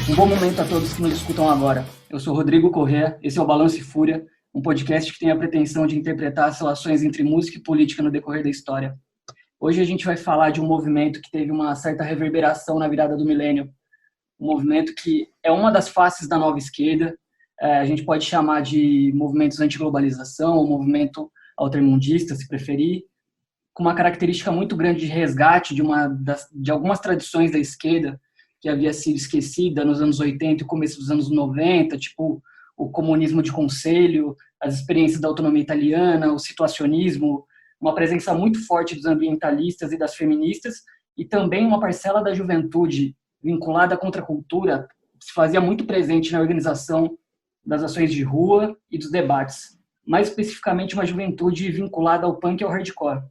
Um bom momento a todos que nos escutam agora. Eu sou Rodrigo Corrêa, esse é o Balanço e Fúria, um podcast que tem a pretensão de interpretar as relações entre música e política no decorrer da história. Hoje a gente vai falar de um movimento que teve uma certa reverberação na virada do milênio, um movimento que é uma das faces da nova esquerda. A gente pode chamar de movimentos anti-globalização, ou movimento altermundista, se preferir, com uma característica muito grande de resgate de algumas tradições da esquerda que havia sido esquecida nos anos 80 e começo dos anos 90, tipo o comunismo de conselho, as experiências da autonomia italiana, o situacionismo, uma presença muito forte dos ambientalistas e das feministas, e também uma parcela da juventude vinculada à contracultura se fazia muito presente na organização das ações de rua e dos debates, mais especificamente uma juventude vinculada ao punk e ao hardcore.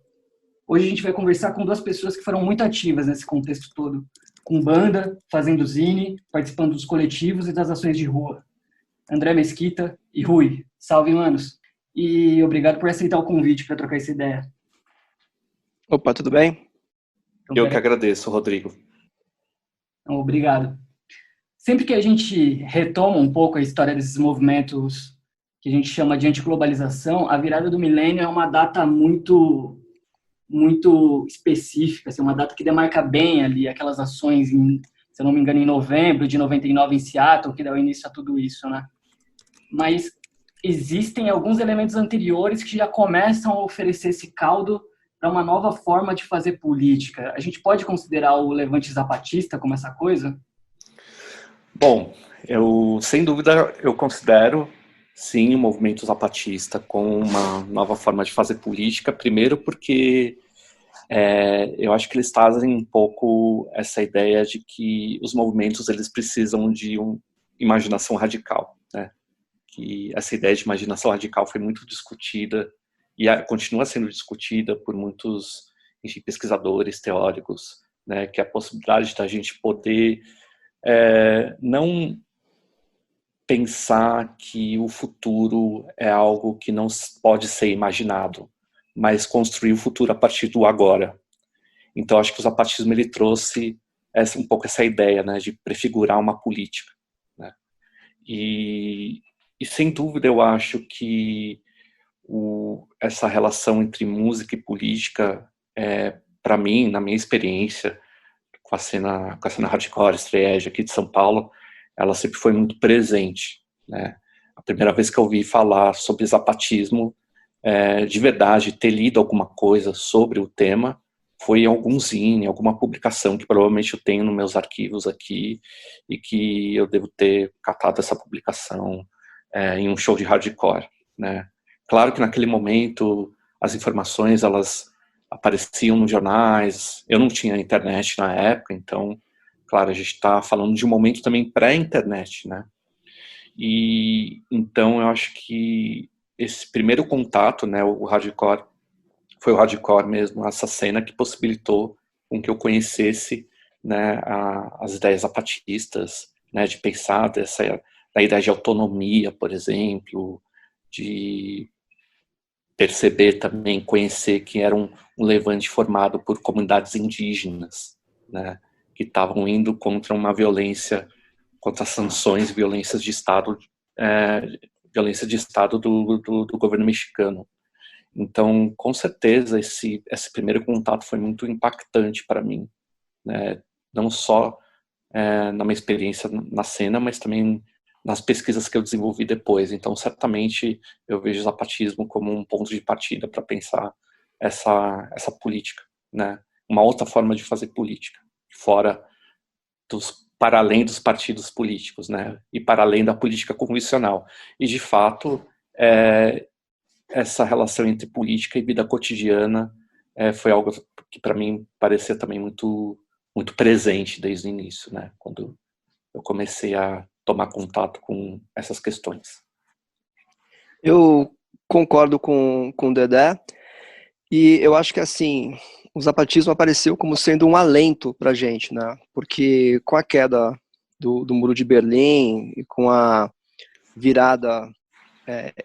Hoje a gente vai conversar com duas pessoas que foram muito ativas nesse contexto todo, com banda, fazendo zine, participando dos coletivos e das ações de rua. André Mesquita e Rui. Salve, manos. E obrigado por aceitar o convite para trocar essa ideia. Opa, tudo bem? Então, Eu que agradeço, Rodrigo. Então, obrigado. Sempre que a gente retoma um pouco a história desses movimentos que a gente chama de antiglobalização, a virada do milênio é uma data muito específica, assim, uma data que demarca bem ali aquelas ações, se eu não me engano, em novembro de 99 em Seattle, que deu início a tudo isso, né? Mas existem alguns elementos anteriores que já começam a oferecer esse caldo para uma nova forma de fazer política. A gente pode considerar o levante zapatista como essa coisa? Bom, sem dúvida, eu considero, sim, o movimento zapatista como uma nova forma de fazer política, primeiro porque eu acho que eles trazem um pouco essa ideia de que os movimentos eles precisam de uma imaginação radical, né? Que essa ideia de imaginação radical foi muito discutida e continua sendo discutida por muitos, enfim, pesquisadores, teóricos, né? Que é a possibilidade da gente poder não pensar que o futuro é algo que não pode ser imaginado, mas construir o futuro a partir do agora. Então, acho que o zapatismo ele trouxe um pouco essa ideia, né, de prefigurar uma política, né? E sem dúvida eu acho que essa relação entre música e política, para mim, na minha experiência com a cena hardcore, straight aqui de São Paulo, ela sempre foi muito presente, né? A primeira vez que eu ouvi falar sobre zapatismo, de verdade, ter lido alguma coisa sobre o tema, foi em algum zine, alguma publicação que provavelmente eu tenho nos meus arquivos aqui e que eu devo ter catado essa publicação em um show de hardcore, né? Claro que naquele momento as informações elas apareciam nos jornais, eu não tinha internet na época, então, claro, a gente está falando de um momento também pré-internet, né? E então eu acho que esse primeiro contato, né, o hardcore, foi o hardcore mesmo, essa cena que possibilitou com que eu conhecesse, né, as ideias zapatistas, né, de pensar da ideia de autonomia, por exemplo, de perceber também, conhecer que era um levante formado por comunidades indígenas, né, que estavam indo contra uma violência, contra sanções, violências de Estado, violência de Estado do governo mexicano. Então, com certeza, esse primeiro contato foi muito impactante para mim, né? Não só na minha experiência na cena, mas também nas pesquisas que eu desenvolvi depois. Então, certamente, eu vejo o zapatismo como um ponto de partida para pensar essa política, né? Uma outra forma de fazer política, fora para além dos partidos políticos, né? E para além da política convencional. E, de fato, essa relação entre política e vida cotidiana foi algo que para mim parecia também muito muito presente desde o início, né? Quando eu comecei a tomar contato com essas questões. Eu concordo com o Dedé, e eu acho que assim, o zapatismo apareceu como sendo um alento para a gente, né? Porque com a queda do Muro de Berlim e com a virada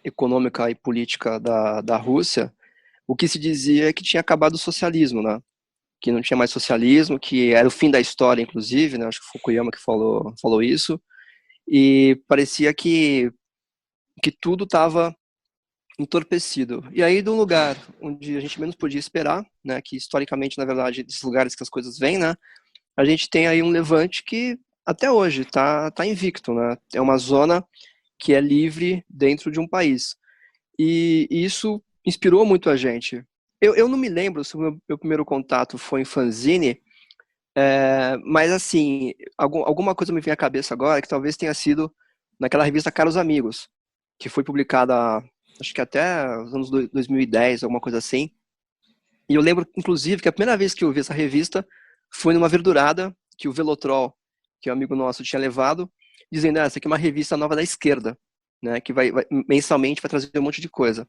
econômica e política da Rússia, o que se dizia é que tinha acabado o socialismo, né? que não tinha mais socialismo, que era o fim da história, inclusive, né? Acho que Fukuyama que falou isso, e parecia que tudo estava entorpecido. E aí, de um lugar onde a gente menos podia esperar, né, que historicamente, na verdade, desses lugares que as coisas vêm, né, a gente tem aí um levante que até hoje tá invicto, né? É uma zona que é livre dentro de um país. E isso inspirou muito a gente. Eu não me lembro se o meu primeiro contato foi em fanzine, mas assim, alguma coisa me vem à cabeça agora, que talvez tenha sido naquela revista Caros Amigos, que foi publicada, acho que até os anos 2010, alguma coisa assim. E eu lembro, inclusive, que a primeira vez que eu vi essa revista foi numa verdurada que o Velotrol, que é um amigo nosso, tinha levado, dizendo, essa aqui é uma revista nova da esquerda, né, que mensalmente vai trazer um monte de coisa.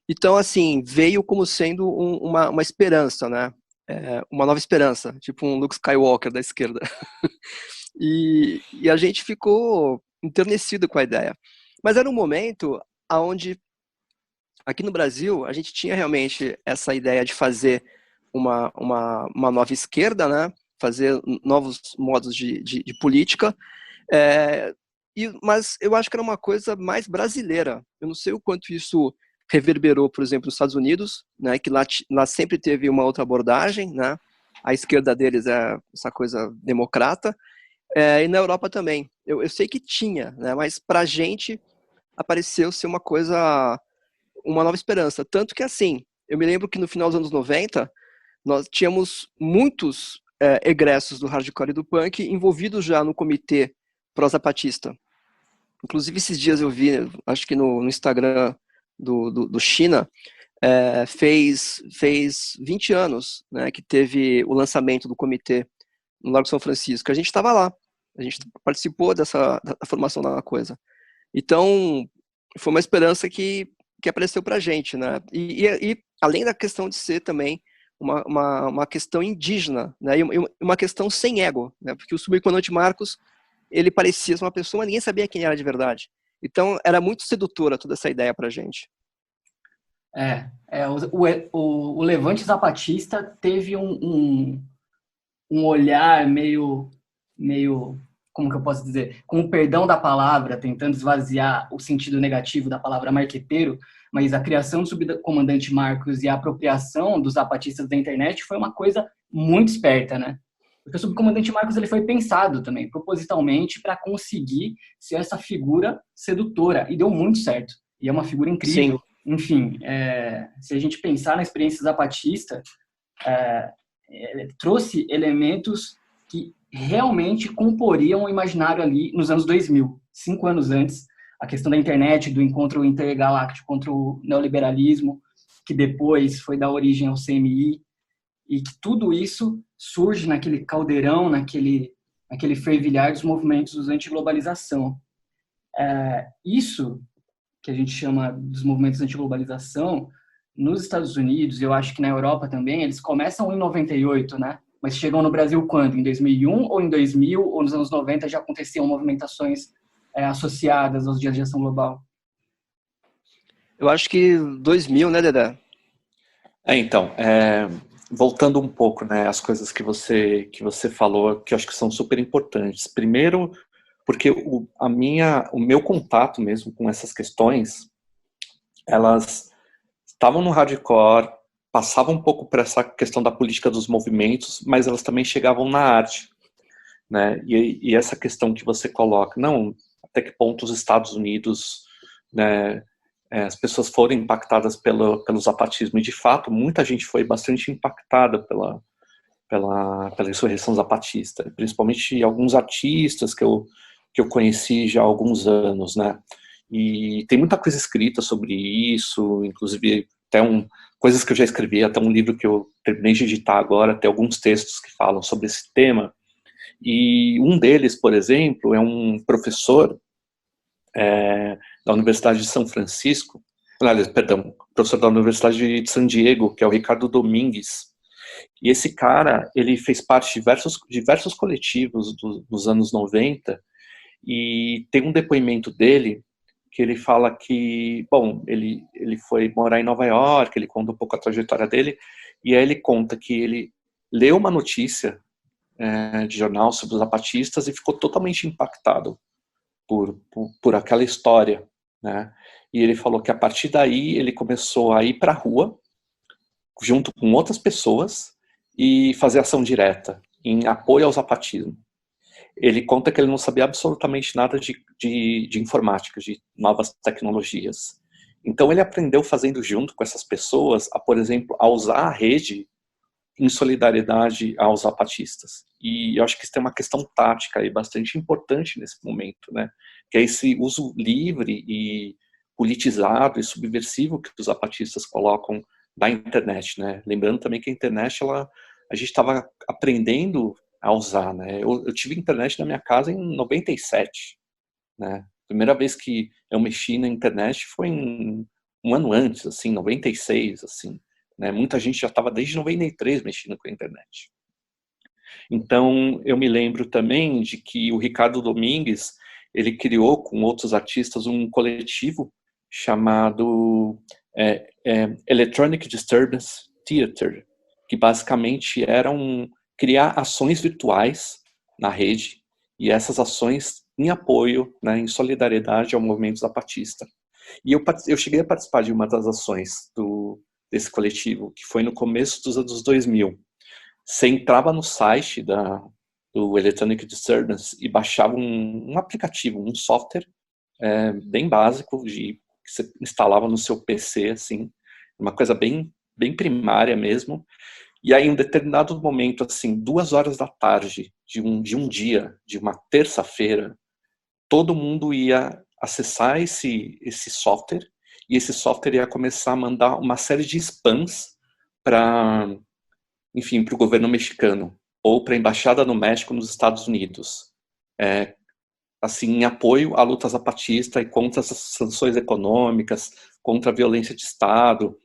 Então, assim, veio como sendo uma esperança, né, uma nova esperança, tipo um Luke Skywalker da esquerda. E a gente ficou enternecido com a ideia. Mas era um momento onde, aqui no Brasil, a gente tinha realmente essa ideia de fazer uma nova esquerda, né? Fazer novos modos de política, mas eu acho que era uma coisa mais brasileira. Eu não sei o quanto isso reverberou, por exemplo, nos Estados Unidos, né? Que lá sempre teve uma outra abordagem, né? A esquerda deles é essa coisa democrata, e na Europa também. Eu sei que tinha, né? Mas para a gente apareceu ser uma nova esperança. Tanto que, assim, eu me lembro que no final dos anos 90, nós tínhamos muitos egressos do hardcore e do punk envolvidos já no comitê pró-zapatista. Inclusive, esses dias eu vi, acho que no Instagram do China, fez 20 anos, né, que teve o lançamento do comitê no Largo São Francisco. A gente estava lá, a gente participou da formação da coisa. Então, foi uma esperança que apareceu para a gente, né? E além da questão de ser também uma questão indígena, né? E uma questão sem ego, né? Porque o subcomandante Marcos, ele parecia uma pessoa, mas ninguém sabia quem era de verdade. Então, era muito sedutora toda essa ideia para a gente. O Levante Zapatista teve um olhar meio, como que eu posso dizer, com o perdão da palavra, tentando esvaziar o sentido negativo da palavra marqueteiro, mas a criação do subcomandante Marcos e a apropriação dos zapatistas da internet foi uma coisa muito esperta, né? Porque o subcomandante Marcos ele foi pensado também, propositalmente, para conseguir ser essa figura sedutora, e deu muito certo. E é uma figura incrível. Sim. Enfim, se a gente pensar na experiência zapatista, trouxe elementos que realmente comporiam o imaginário ali nos anos 2000, 5 anos antes, a questão da internet, do encontro intergaláctico contra o neoliberalismo, que depois foi dar origem ao CMI, e que tudo isso surge naquele caldeirão, naquele fervilhar dos movimentos anti-globalização. Isso que a gente chama dos movimentos anti-globalização, nos Estados Unidos, eu acho que na Europa também, eles começam em 98, né? Mas chegam no Brasil quando? Em 2001 ou em 2000 ou nos anos 90 já aconteciam movimentações associadas aos dias de ação global? Eu acho que 2000, né, Dedé? Então, voltando um pouco, né, às coisas que você falou, que eu acho que são super importantes. Primeiro, porque o meu contato mesmo com essas questões, elas estavam no hardcore, passavam um pouco por essa questão da política dos movimentos, mas elas também chegavam na arte, né? E essa questão que você coloca, não, até que ponto os Estados Unidos, né, as pessoas foram impactadas pelo zapatismo, e de fato muita gente foi bastante impactada pela insurreição zapatista, principalmente alguns artistas que eu conheci já há alguns anos, né? E tem muita coisa escrita sobre isso, inclusive até coisas que eu já escrevi, até um livro que eu terminei de editar agora, tem alguns textos que falam sobre esse tema. E um deles, por exemplo, é um professor da Universidade de São Francisco, professor da Universidade de San Diego, que é o Ricardo Domingues. E esse cara, ele fez parte de diversos coletivos dos anos 90, e tem um depoimento dele que ele fala que, bom, ele foi morar em Nova York, ele conta um pouco a trajetória dele, e aí ele conta que ele leu uma notícia de jornal sobre os zapatistas e ficou totalmente impactado por aquela história, né? E ele falou que a partir daí ele começou a ir para a rua, junto com outras pessoas, e fazer ação direta em apoio ao zapatismo. Ele conta que ele não sabia absolutamente nada de informática, de novas tecnologias. Então ele aprendeu fazendo junto com essas pessoas, por exemplo, a usar a rede em solidariedade aos zapatistas. E eu acho que isso tem uma questão tática aí bastante importante nesse momento, né? Que é esse uso livre e politizado e subversivo que os zapatistas colocam da internet, né? Lembrando também que a internet, a gente estava aprendendo a usar, né? Eu tive internet na minha casa em 97, né? Primeira vez que eu mexi na internet foi um ano antes, assim, 96, assim, né? Muita gente já estava desde 93 mexendo com a internet. Então, eu me lembro também de que o Ricardo Domingues, ele criou com outros artistas um coletivo chamado Electronic Disturbance Theater, que basicamente era criar ações virtuais na rede, e essas ações em apoio, né, em solidariedade ao movimento zapatista. E eu cheguei a participar de uma das ações desse coletivo, que foi no começo dos anos 2000. Você entrava no site do Electronic Disturbance e baixava um aplicativo, um software bem básico, que você instalava no seu PC, assim, uma coisa bem, bem primária mesmo. E aí, em um determinado momento, assim, 2 horas da tarde de um dia, de uma terça-feira, todo mundo ia acessar esse software, e esse software ia começar a mandar uma série de spams para o governo mexicano, ou para a embaixada no México nos Estados Unidos, assim, em apoio à luta zapatista e contra as sanções econômicas, contra a violência de Estado.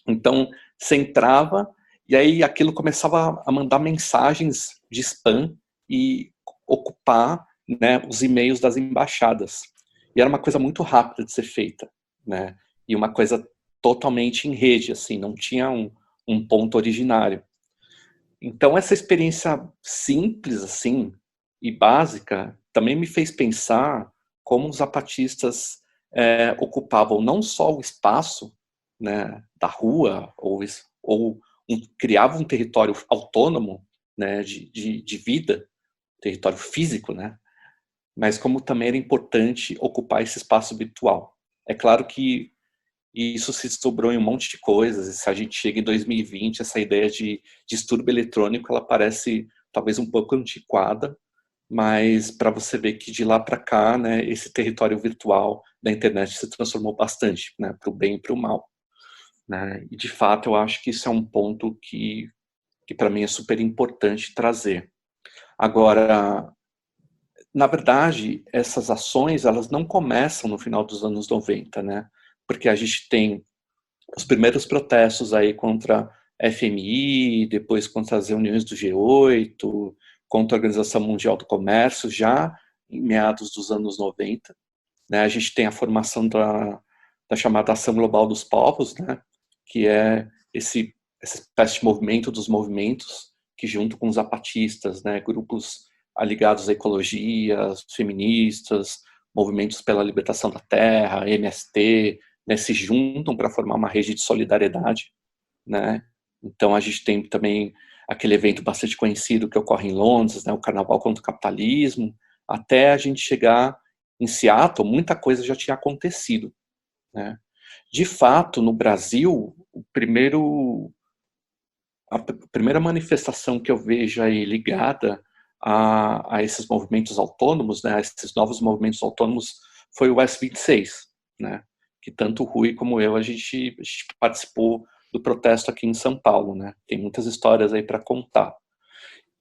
Então, você entrava e aí aquilo começava a mandar mensagens de spam e ocupar, né, os e-mails das embaixadas. E era uma coisa muito rápida de ser feita, né? E uma coisa totalmente em rede, assim, não tinha um ponto originário. Então, essa experiência simples, assim, e básica, também me fez pensar como os zapatistas ocupavam não só o espaço, né, da rua, ou criavam um território autônomo, né, de vida, território físico, né, mas como também era importante ocupar esse espaço virtual. É claro que isso se desdobrou em um monte de coisas, e se a gente chega em 2020, essa ideia de distúrbio eletrônico, ela parece talvez um pouco antiquada, mas para você ver que de lá para cá, né, esse território virtual da internet se transformou bastante, né, para o bem e para o mal, né, e de fato eu acho que isso é um ponto que para mim é super importante trazer. Agora, na verdade, essas ações, elas não começam no final dos anos 90, né, porque a gente tem os primeiros protestos aí contra a FMI, depois contra as reuniões do G8, contra a Organização Mundial do Comércio, já em meados dos anos 90. Né? A gente tem a formação da chamada Ação Global dos Povos, né? Que é essa espécie de movimento dos movimentos, que junto com os zapatistas, né? Grupos ligados à ecologia, feministas, movimentos pela libertação da terra, MST, né, se juntam para formar uma rede de solidariedade, né? Então a gente tem também aquele evento bastante conhecido que ocorre em Londres, né, o Carnaval contra o Capitalismo, até a gente chegar em Seattle, muita coisa já tinha acontecido, né? De fato, no Brasil, a primeira manifestação que eu vejo aí ligada a esses movimentos autônomos, né, a esses novos movimentos autônomos, foi o S26, né? Que tanto o Rui como eu, a gente participou do protesto aqui em São Paulo, né? Tem muitas histórias aí para contar.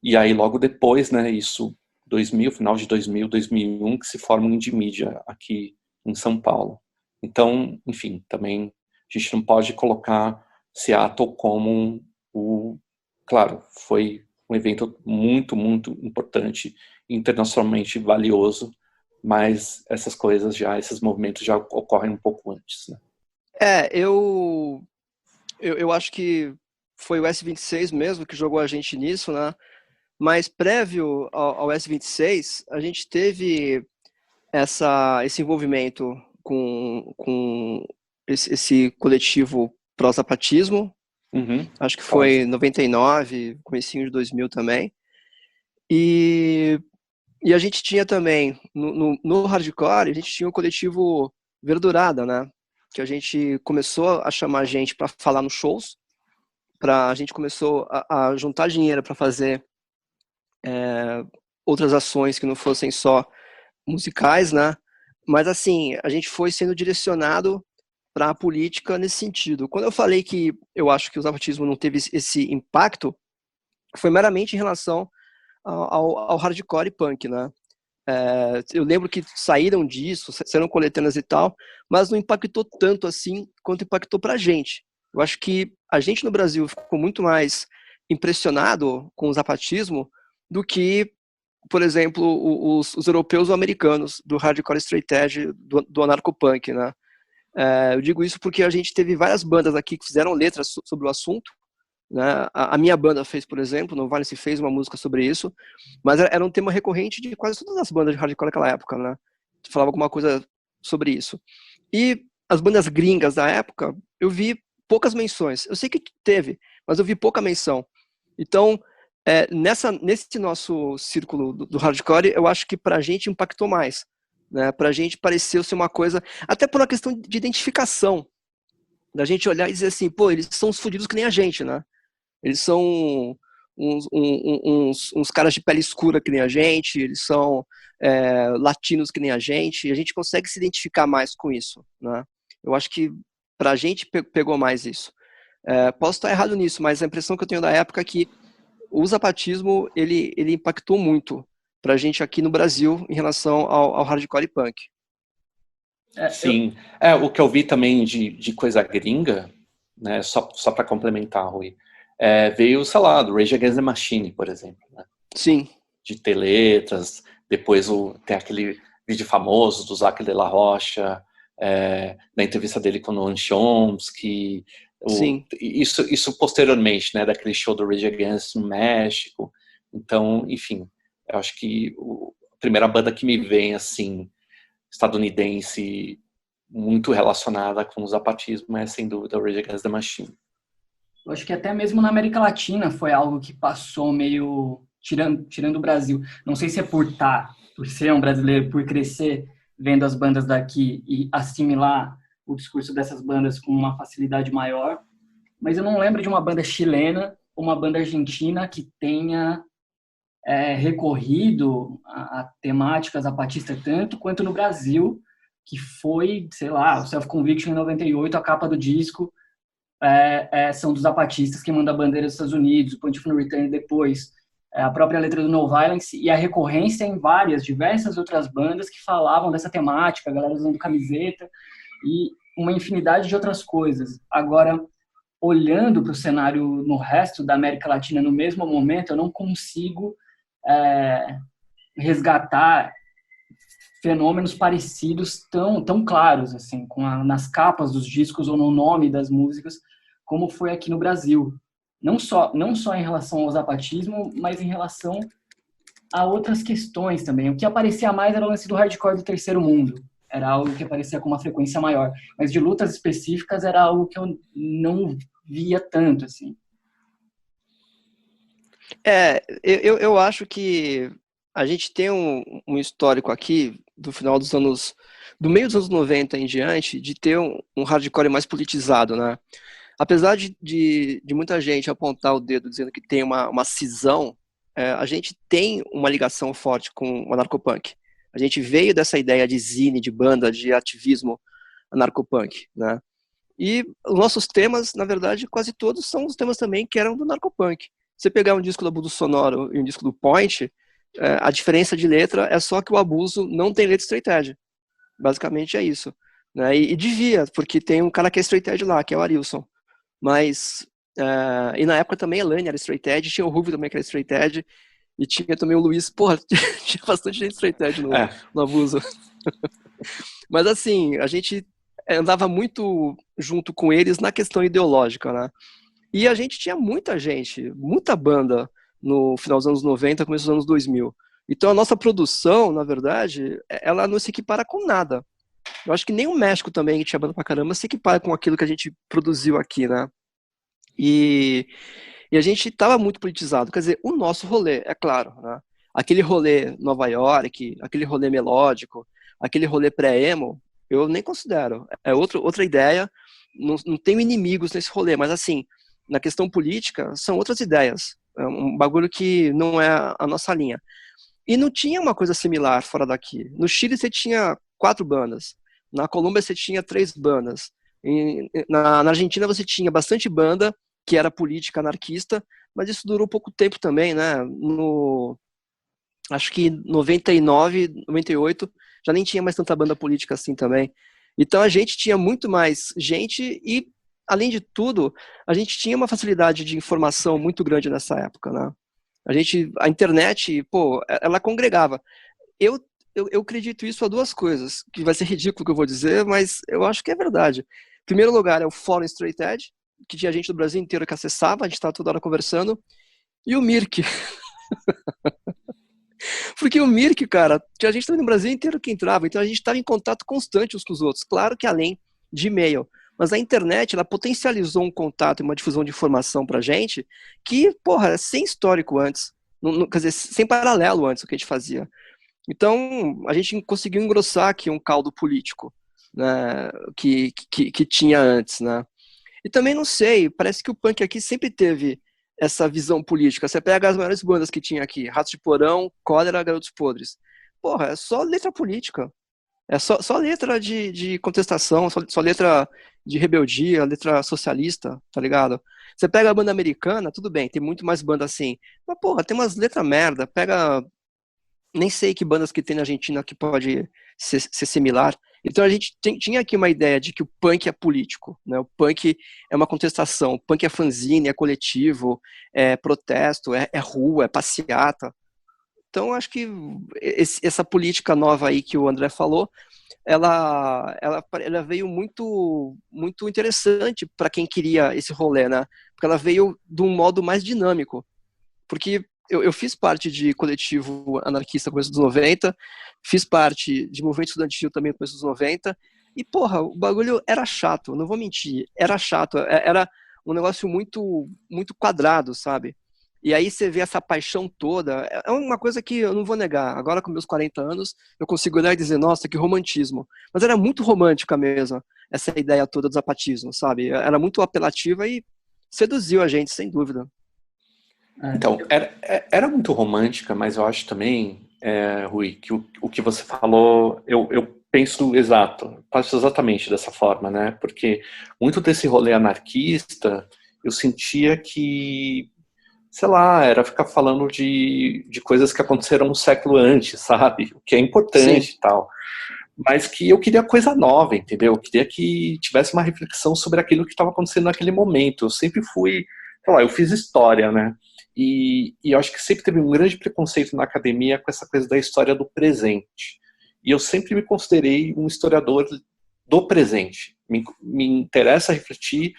E aí, logo depois, né, isso, 2000, final de 2000, 2001, que se forma um Indimídia aqui em São Paulo. Então, enfim, também a gente não pode colocar Seattle como claro, foi um evento muito, muito importante, internacionalmente valioso, mas essas coisas esses movimentos já ocorrem um pouco antes, né? Eu acho que foi o S26 mesmo que jogou a gente nisso, né? Mas prévio ao S26, a gente teve esse envolvimento com esse coletivo pró-zapatismo. Acho que foi em 99, comecinho de 2000 também. E a gente tinha também, no hardcore, a gente tinha o coletivo Verdurada, né? Que a gente começou a chamar gente para falar nos shows, a gente começou a juntar dinheiro para fazer outras ações que não fossem só musicais, né? Mas assim, a gente foi sendo direcionado para a política nesse sentido. Quando eu falei que eu acho que o zapatismo não teve esse impacto, foi meramente em relação ao hardcore e punk, né? Eu lembro que saíram disso, saíram coletâneas e tal, mas não impactou tanto assim quanto impactou pra gente. Eu acho que a gente no Brasil ficou muito mais impressionado com o zapatismo do que, por exemplo, os europeus ou americanos do hardcore straight edge, do anarcopunk, né? Eu digo isso porque a gente teve várias bandas aqui que fizeram letras sobre o assunto, né? A minha banda fez, por exemplo, No Violence fez uma música sobre isso, mas era um tema recorrente de quase todas as bandas de hardcore naquela época, né? Falava alguma coisa sobre isso. E as bandas gringas da época, eu vi poucas menções. Eu sei que teve, mas eu vi pouca menção. Então, nesse nosso círculo do hardcore, eu acho que pra gente impactou mais, né? Pra gente pareceu ser uma coisa, até por uma questão de identificação, da gente olhar e dizer assim, pô, eles são os fudidos que nem a gente, né? Eles são uns caras de pele escura que nem a gente, eles são latinos que nem a gente consegue se identificar mais com isso, né? Eu acho que pra gente pegou mais isso. Posso estar errado nisso, mas a impressão que eu tenho da época é que o zapatismo, ele impactou muito pra gente aqui no Brasil em relação ao hardcore e punk. Sim. O que eu vi também de coisa gringa, né, só para complementar, Rui, veio, sei lá, do Rage Against the Machine, por exemplo. Né? Sim. De ter letras, depois tem aquele vídeo famoso do Zac de la Rocha, na entrevista dele com o Noam Chomsky, isso posteriormente, né, daquele show do Rage Against no México. Então, enfim, eu acho que a primeira banda que me vem, assim, estadunidense, muito relacionada com o zapatismo é, sem dúvida, o Rage Against the Machine. Eu acho que até mesmo na América Latina foi algo que passou meio tirando o Brasil. Não sei se é por ser um brasileiro, por crescer vendo as bandas daqui e assimilar o discurso dessas bandas com uma facilidade maior, mas eu não lembro de uma banda chilena ou uma banda argentina que tenha recorrido a temáticas zapatistas tanto quanto no Brasil, que foi, sei lá, o Self Conviction em 98, a capa do disco são dos zapatistas que mandam a bandeira dos Estados Unidos, o Point of No Return depois, a própria letra do No Violence e a recorrência em diversas outras bandas que falavam dessa temática, a galera usando camiseta e uma infinidade de outras coisas. Agora, olhando para o cenário no resto da América Latina no mesmo momento, eu não consigo resgatar fenômenos parecidos tão claros, assim, nas capas dos discos ou no nome das músicas, como foi aqui no Brasil. Não só em relação ao zapatismo, mas em relação a outras questões também. O que aparecia mais era o lance do hardcore do terceiro mundo. Era algo que aparecia com uma frequência maior. Mas de lutas específicas era algo que eu não via tanto, assim. Eu acho que a gente tem um histórico aqui do meio dos anos 90 em diante, de ter um hardcore mais politizado, né? Apesar de muita gente apontar o dedo dizendo que tem uma cisão, a gente tem uma ligação forte com o anarcopunk. A gente veio dessa ideia de zine, de banda, de ativismo anarcopunk, né? E os nossos temas, na verdade, quase todos são os temas também que eram do anarcopunk. Você pegar um disco do Abuso Sonoro e um disco do Point, a diferença de letra é só que o Abuso não tem letra straight edge. Basicamente é isso. Né? E devia, porque tem um cara que é straight edge lá, que é o Arilson. Mas, e na época também a Lani era straight edge, tinha o Rubio também que era straight edge, e tinha também o Luiz, porra, tinha bastante gente straight edge no Abuso. Mas assim, a gente andava muito junto com eles na questão ideológica, né? E a gente tinha muita gente, muita banda no final dos anos 90, começo dos anos 2000. Então a nossa produção, na verdade, ela não se equipara com nada. Eu acho que nem o México também, que tinha banda pra caramba, se equipara com aquilo que a gente produziu aqui, né? E, e a gente estava muito politizado. Quer dizer, o nosso rolê, é claro, né? Aquele rolê Nova York, aquele rolê melódico, aquele rolê pré-emo, eu nem considero. É outra ideia. Não tenho inimigos nesse rolê, mas assim, na questão política, são outras ideias. É um bagulho que não é a nossa linha. E não tinha uma coisa similar fora daqui. No Chile você tinha 4 bandas. Na Colômbia você tinha 3 bandas. Na Argentina você tinha bastante banda, que era política anarquista, mas isso durou pouco tempo também, né? Acho que 99, 98, já nem tinha mais tanta banda política assim também. Então a gente tinha muito mais gente e, além de tudo, a gente tinha uma facilidade de informação muito grande nessa época, né? A internet, pô, ela congregava. Eu, eu acredito isso a 2 coisas, que vai ser ridículo o que eu vou dizer, mas eu acho que é verdade. Em primeiro lugar é o Fórum Straight Edge, que tinha gente do Brasil inteiro que acessava, a gente estava toda hora conversando, e o Mirk. Porque o Mirk, cara, tinha gente também no Brasil inteiro que entrava, então a gente estava em contato constante uns com os outros, claro que além de e-mail. Mas a internet, ela potencializou um contato e uma difusão de informação pra gente que, porra, era sem histórico antes. Quer dizer, sem paralelo antes o que a gente fazia. Então, a gente conseguiu engrossar aqui um caldo político, né, que tinha antes, né. E também não sei, parece que o punk aqui sempre teve essa visão política. Você pega as maiores bandas que tinha aqui, Ratos de Porão, Cólera, Garotos Podres. Porra, é só letra política. É só letra de contestação, só letra de rebeldia, letra socialista, tá ligado? Você pega a banda americana, tudo bem, tem muito mais banda assim. Mas, porra, tem umas letras merda. Pega, nem sei que bandas que tem na Argentina que pode ser similar. Então a gente tinha aqui uma ideia de que o punk é político, né? O punk é uma contestação, o punk é fanzine, é coletivo, é protesto, é rua, é passeata. Então acho que essa política nova aí que o André falou, ela veio muito interessante para quem queria esse rolê, né? Porque ela veio de um modo mais dinâmico. Porque eu fiz parte de coletivo anarquista no começo dos 90, fiz parte de movimento estudantil também no começo dos 90, e, porra, o bagulho era chato, não vou mentir, era chato, era um negócio muito quadrado, sabe? E aí você vê essa paixão toda, é uma coisa que eu não vou negar, agora com meus 40 anos, eu consigo olhar e dizer, nossa, que romantismo. Mas era muito romântica mesmo, essa ideia toda do zapatismo, sabe? Era muito apelativa e seduziu a gente, sem dúvida. Então, era muito romântica, mas eu acho também, Rui, que o que você falou, eu penso exatamente dessa forma, né? Porque muito desse rolê anarquista, eu sentia que, sei lá, era ficar falando de coisas que aconteceram um século antes, sabe? O que é importante Sim. e tal. Mas que eu queria coisa nova, entendeu? Eu queria que tivesse uma reflexão sobre aquilo que estava acontecendo naquele momento. Eu sempre fui, sei lá, eu fiz história, né? E eu acho que sempre teve um grande preconceito na academia com essa coisa da história do presente. E eu sempre me considerei um historiador do presente. Me interessa refletir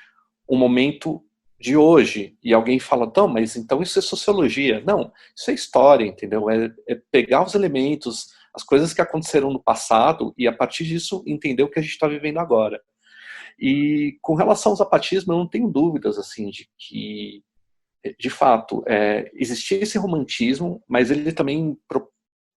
o momento de hoje. E alguém fala, não, mas então isso é sociologia. Não, isso é história, entendeu? É pegar os elementos, as coisas que aconteceram no passado e, a partir disso, entender o que a gente está vivendo agora. E com relação ao zapatismo, eu não tenho dúvidas, assim, de que, de fato, existia esse romantismo, mas ele também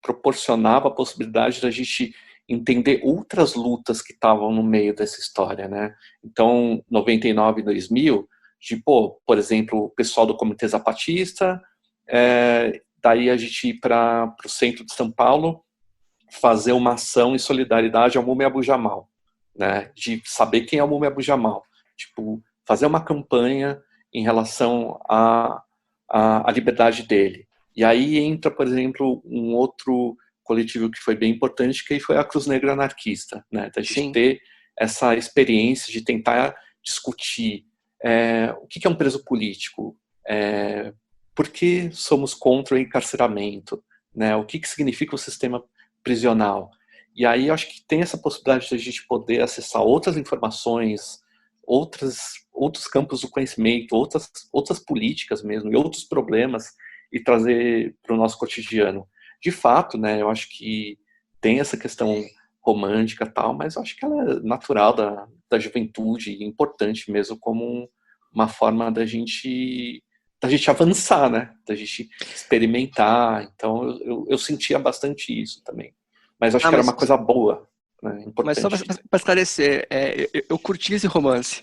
proporcionava a possibilidade da gente entender outras lutas que estavam no meio dessa história, né? Então, 99 e 2000, por exemplo, o pessoal do Comitê Zapatista, daí a gente ir para o centro de São Paulo, fazer uma ação em solidariedade ao Mumia Abu-Jamal, né? De saber quem é o Mumia Abu-Jamal. Tipo, fazer uma campanha em relação à liberdade dele. E aí entra, por exemplo, um outro coletivo que foi bem importante, que foi a Cruz Negra Anarquista, né? Da gente ter essa experiência de tentar discutir o que é um preso político, por que somos contra o encarceramento, né? O que significa o sistema prisional. E aí eu acho que tem essa possibilidade de a gente poder acessar outras informações outros campos do conhecimento, outras políticas mesmo, e outros problemas, e trazer para o nosso cotidiano. De fato, né, eu acho que tem essa questão romântica e tal, mas eu acho que ela é natural da juventude, e importante mesmo como uma forma da gente avançar, né, da gente experimentar. Então eu sentia bastante isso também. Mas eu acho que era Mas uma coisa boa, né, Mas só importante. para esclarecer, eu curti esse romance.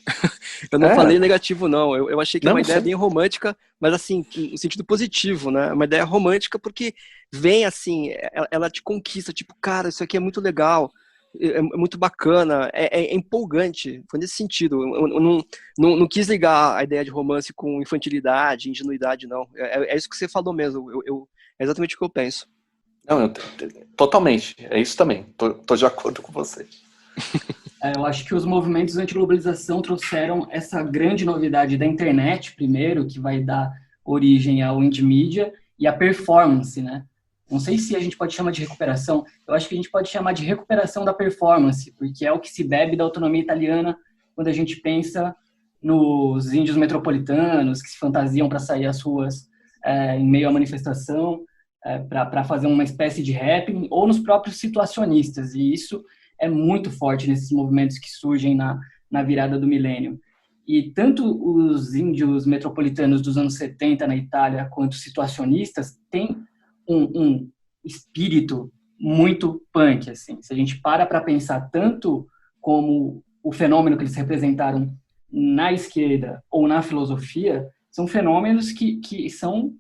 Eu não É, falei negativo, não. Eu achei que é não, uma não ideia sei. bem romântica, mas assim, no sentido positivo, né? Uma ideia romântica porque vem assim, ela te conquista, tipo, cara, isso aqui é muito legal, é muito bacana, é empolgante. Foi nesse sentido. Eu não quis ligar a ideia de romance com infantilidade, ingenuidade, não. É isso que você falou mesmo. É exatamente o que eu penso. Não, totalmente. É isso também. Tô de acordo com você. Eu acho que os movimentos anti-globalização trouxeram essa grande novidade da internet, primeiro, que vai dar origem ao indie media, e a performance, né? Não sei se a gente pode chamar de recuperação, eu acho que a gente pode chamar de recuperação da performance, porque é o que se bebe da autonomia italiana quando a gente pensa nos índios metropolitanos que se fantasiam para sair às ruas em meio à manifestação, para fazer uma espécie de rap, ou nos próprios situacionistas, e isso é muito forte nesses movimentos que surgem na virada do milênio. E tanto os índios metropolitanos dos anos 70 na Itália, quanto os situacionistas, têm um espírito muito punk, assim. Se a gente para pensar tanto como o fenômeno que eles representaram na esquerda ou na filosofia, são fenômenos que são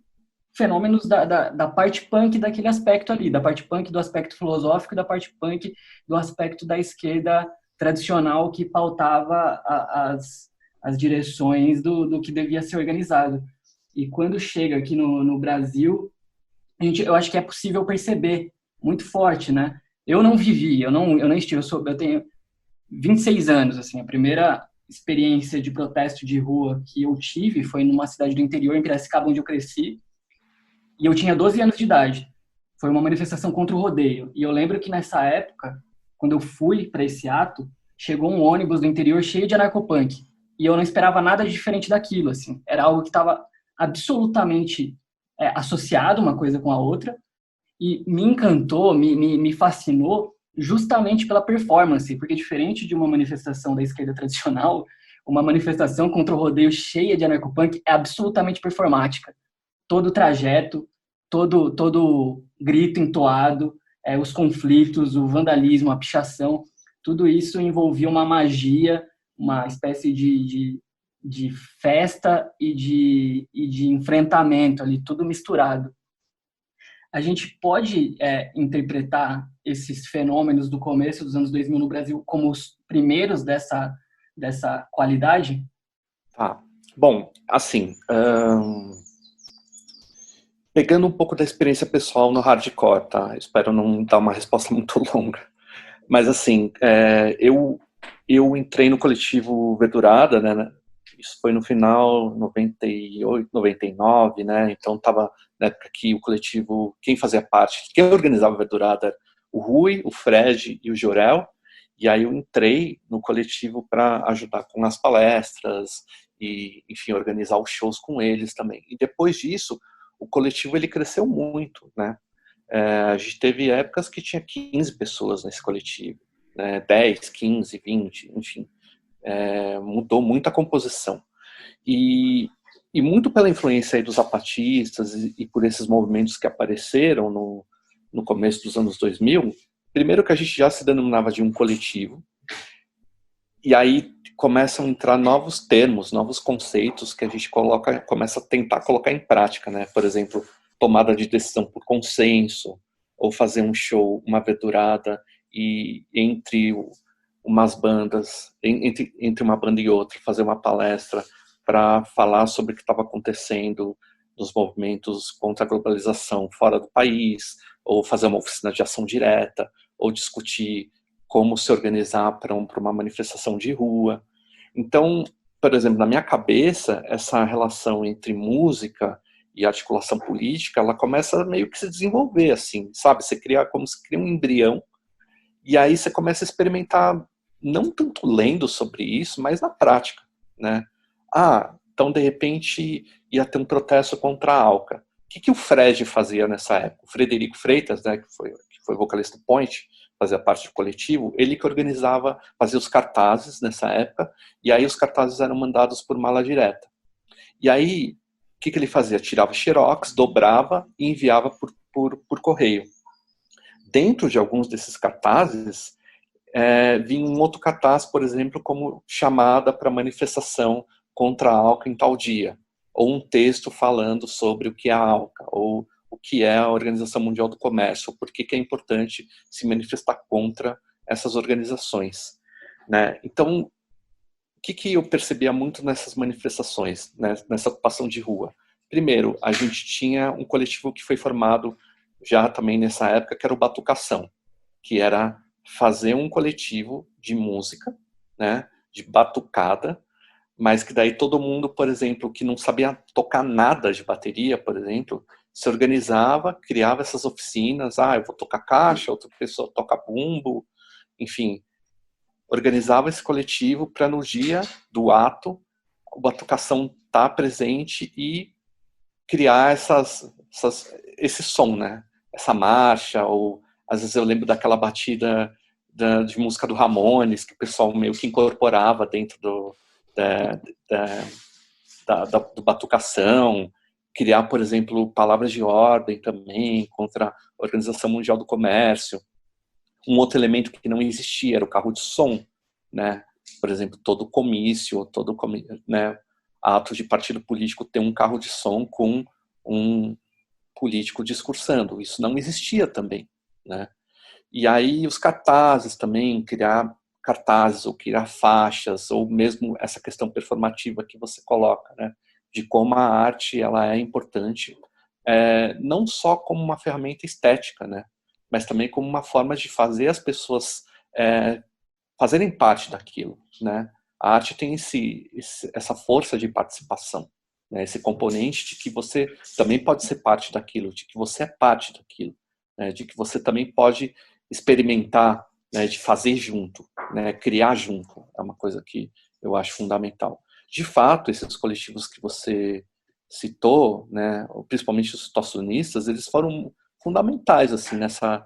fenômenos da parte punk daquele aspecto ali, da parte punk do aspecto filosófico e da parte punk do aspecto da esquerda tradicional que pautava as direções do que devia ser organizado. E quando chega aqui no Brasil, eu acho que é possível perceber muito forte, né? Eu não vivi, eu não estive, eu tenho 26 anos, assim, a primeira experiência de protesto de rua que eu tive foi numa cidade do interior, em Piracicaba, onde eu cresci, e eu tinha 12 anos de idade. Foi uma manifestação contra o rodeio. E eu lembro que nessa época, quando eu fui para esse ato, chegou um ônibus do interior cheio de anarcopunk. E eu não esperava nada de diferente daquilo, assim. Era algo que estava absolutamente associado uma coisa com a outra. E me encantou, me fascinou justamente pela performance. Porque diferente de uma manifestação da esquerda tradicional, uma manifestação contra o rodeio cheia de anarcopunk é absolutamente performática. Todo o trajeto, todo grito entoado, os conflitos, o vandalismo, a pichação, tudo isso envolvia uma magia, uma espécie de festa e de enfrentamento ali, tudo misturado. A gente pode interpretar esses fenômenos do começo dos anos 2000 no Brasil como os primeiros dessa qualidade? Tá. Bom, assim, pegando um pouco da experiência pessoal no hardcore, tá? Espero não dar uma resposta muito longa. Mas, assim, eu entrei no coletivo Verdurada, né? Isso foi no final 98, 99, né? Então, estava na época que o coletivo, quem fazia parte, quem organizava a Verdurada era o Rui, o Fred e o Jorel. E aí eu entrei no coletivo para ajudar com as palestras e, enfim, organizar os shows com eles também. E depois disso, o coletivo ele cresceu muito, né? A gente teve épocas que tinha 15 pessoas nesse coletivo, né? 10, 15, 20, enfim. Mudou muito a composição. E muito pela influência aí dos zapatistas e por esses movimentos que apareceram no começo dos anos 2000, primeiro que a gente já se denominava de um coletivo, e aí começam a entrar novos termos, novos conceitos que a gente começa a tentar colocar em prática, né? Por exemplo, tomada de decisão por consenso, ou fazer um show, uma verdurada, e entre umas bandas, entre uma banda e outra, fazer uma palestra para falar sobre o que estava acontecendo nos movimentos contra a globalização fora do país, ou fazer uma oficina de ação direta, ou discutir como se organizar para uma manifestação de rua. Então, por exemplo, na minha cabeça, essa relação entre música e articulação política, ela começa meio que se desenvolver, assim, sabe? Você cria como se cria um embrião, e aí você começa a experimentar não tanto lendo sobre isso, mas na prática, né? Então de repente ia ter um protesto contra a Alca. O que o Fred fazia nessa época? O Frederico Freitas, né, que foi vocalista do Point, fazia parte do coletivo, ele que organizava, fazia os cartazes nessa época, e aí os cartazes eram mandados por mala direta. E aí, o que ele fazia? Tirava xerox, dobrava e enviava por correio. Dentro de alguns desses cartazes, vinha um outro cartaz, por exemplo, como chamada para manifestação contra a ALCA em tal dia, ou um texto falando sobre o que é a ALCA, ou o que é a Organização Mundial do Comércio, por que é importante se manifestar contra essas organizações, né? Então, o que eu percebia muito nessas manifestações, né, nessa ocupação de rua? Primeiro, a gente tinha um coletivo que foi formado já também nessa época, que era o Batucação, que era fazer um coletivo de música, né, de batucada, mas que daí todo mundo, por exemplo, que não sabia tocar nada de bateria, por exemplo, se organizava, criava essas oficinas, eu vou tocar caixa, outra pessoa toca bumbo, enfim, organizava esse coletivo para no dia do ato, a batucação estar presente e criar esse som, né, essa marcha, ou às vezes eu lembro daquela batida de música do Ramones, que o pessoal meio que incorporava dentro do batucação, criar, por exemplo, palavras de ordem também contra a Organização Mundial do Comércio. Um outro elemento que não existia era o carro de som, né? Por exemplo, todo comício, né, ato de partido político tem um carro de som com um político discursando. Isso não existia também, né? E aí os cartazes também, criar cartazes ou criar faixas, ou mesmo essa questão performativa que você coloca, né? De como a arte ela é importante, não só como uma ferramenta estética, né? Mas também como uma forma de fazer as pessoas fazerem parte daquilo, né? A arte tem essa força de participação, né? Esse componente de que você também pode ser parte daquilo, de que você é parte daquilo, né? De que você também pode experimentar, né? De fazer junto, né? Criar junto, é uma coisa que eu acho fundamental. De fato, esses coletivos que você citou, né? Principalmente os situacionistas, eles foram fundamentais assim nessa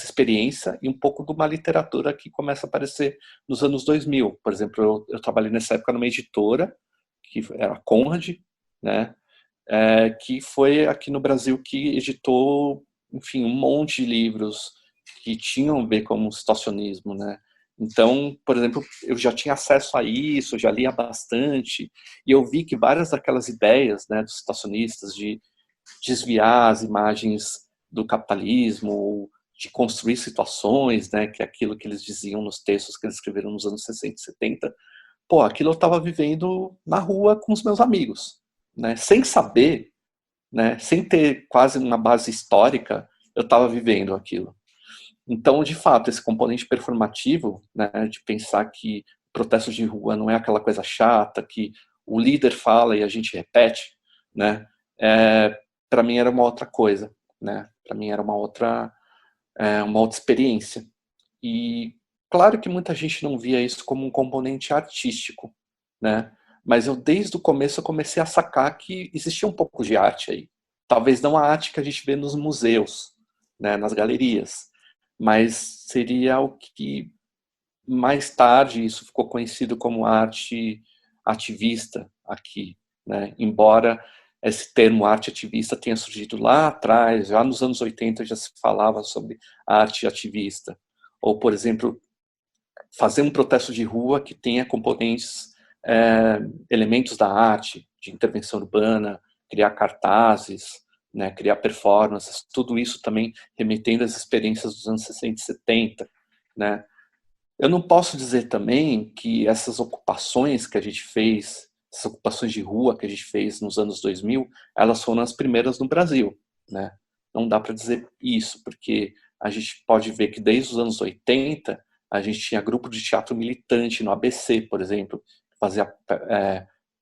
experiência, e um pouco de uma literatura que começa a aparecer nos anos 2000. Por exemplo, eu trabalhei nessa época numa editora, que era a Conrad, né, que foi aqui no Brasil que editou, enfim, um monte de livros que tinham a ver com o situacionismo, né. Então, por exemplo, eu já tinha acesso a isso, já lia bastante, e eu vi que várias daquelas ideias, né, dos situacionistas de desviar as imagens do capitalismo, de construir situações, né, que é aquilo que eles diziam nos textos que eles escreveram nos anos 60 e 70, aquilo eu estava vivendo na rua com os meus amigos, né, sem saber, né, sem ter quase uma base histórica, eu estava vivendo aquilo. Então, de fato, esse componente performativo, né, de pensar que protesto de rua não é aquela coisa chata, que o líder fala e a gente repete, né, para mim era uma outra coisa, né? Para mim era uma outra experiência. E claro que muita gente não via isso como um componente artístico, né? Mas eu desde o começo eu comecei a sacar que existia um pouco de arte aí. Talvez não a arte que a gente vê nos museus, né, nas galerias, mas seria o que mais tarde isso ficou conhecido como arte ativista aqui, né? Embora esse termo arte ativista tenha surgido lá atrás, já nos anos 80 já se falava sobre arte ativista. Ou, por exemplo, fazer um protesto de rua que tenha componentes, elementos da arte, de intervenção urbana, criar cartazes, né, criar performances, tudo isso também remetendo às experiências dos anos 60 e 70, né? Eu não posso dizer também que essas ocupações que a gente fez, essas ocupações de rua que a gente fez nos anos 2000, elas foram as primeiras no Brasil, né? Não dá para dizer isso, porque a gente pode ver que desde os anos 80, a gente tinha grupo de teatro militante no ABC, por exemplo, que fazia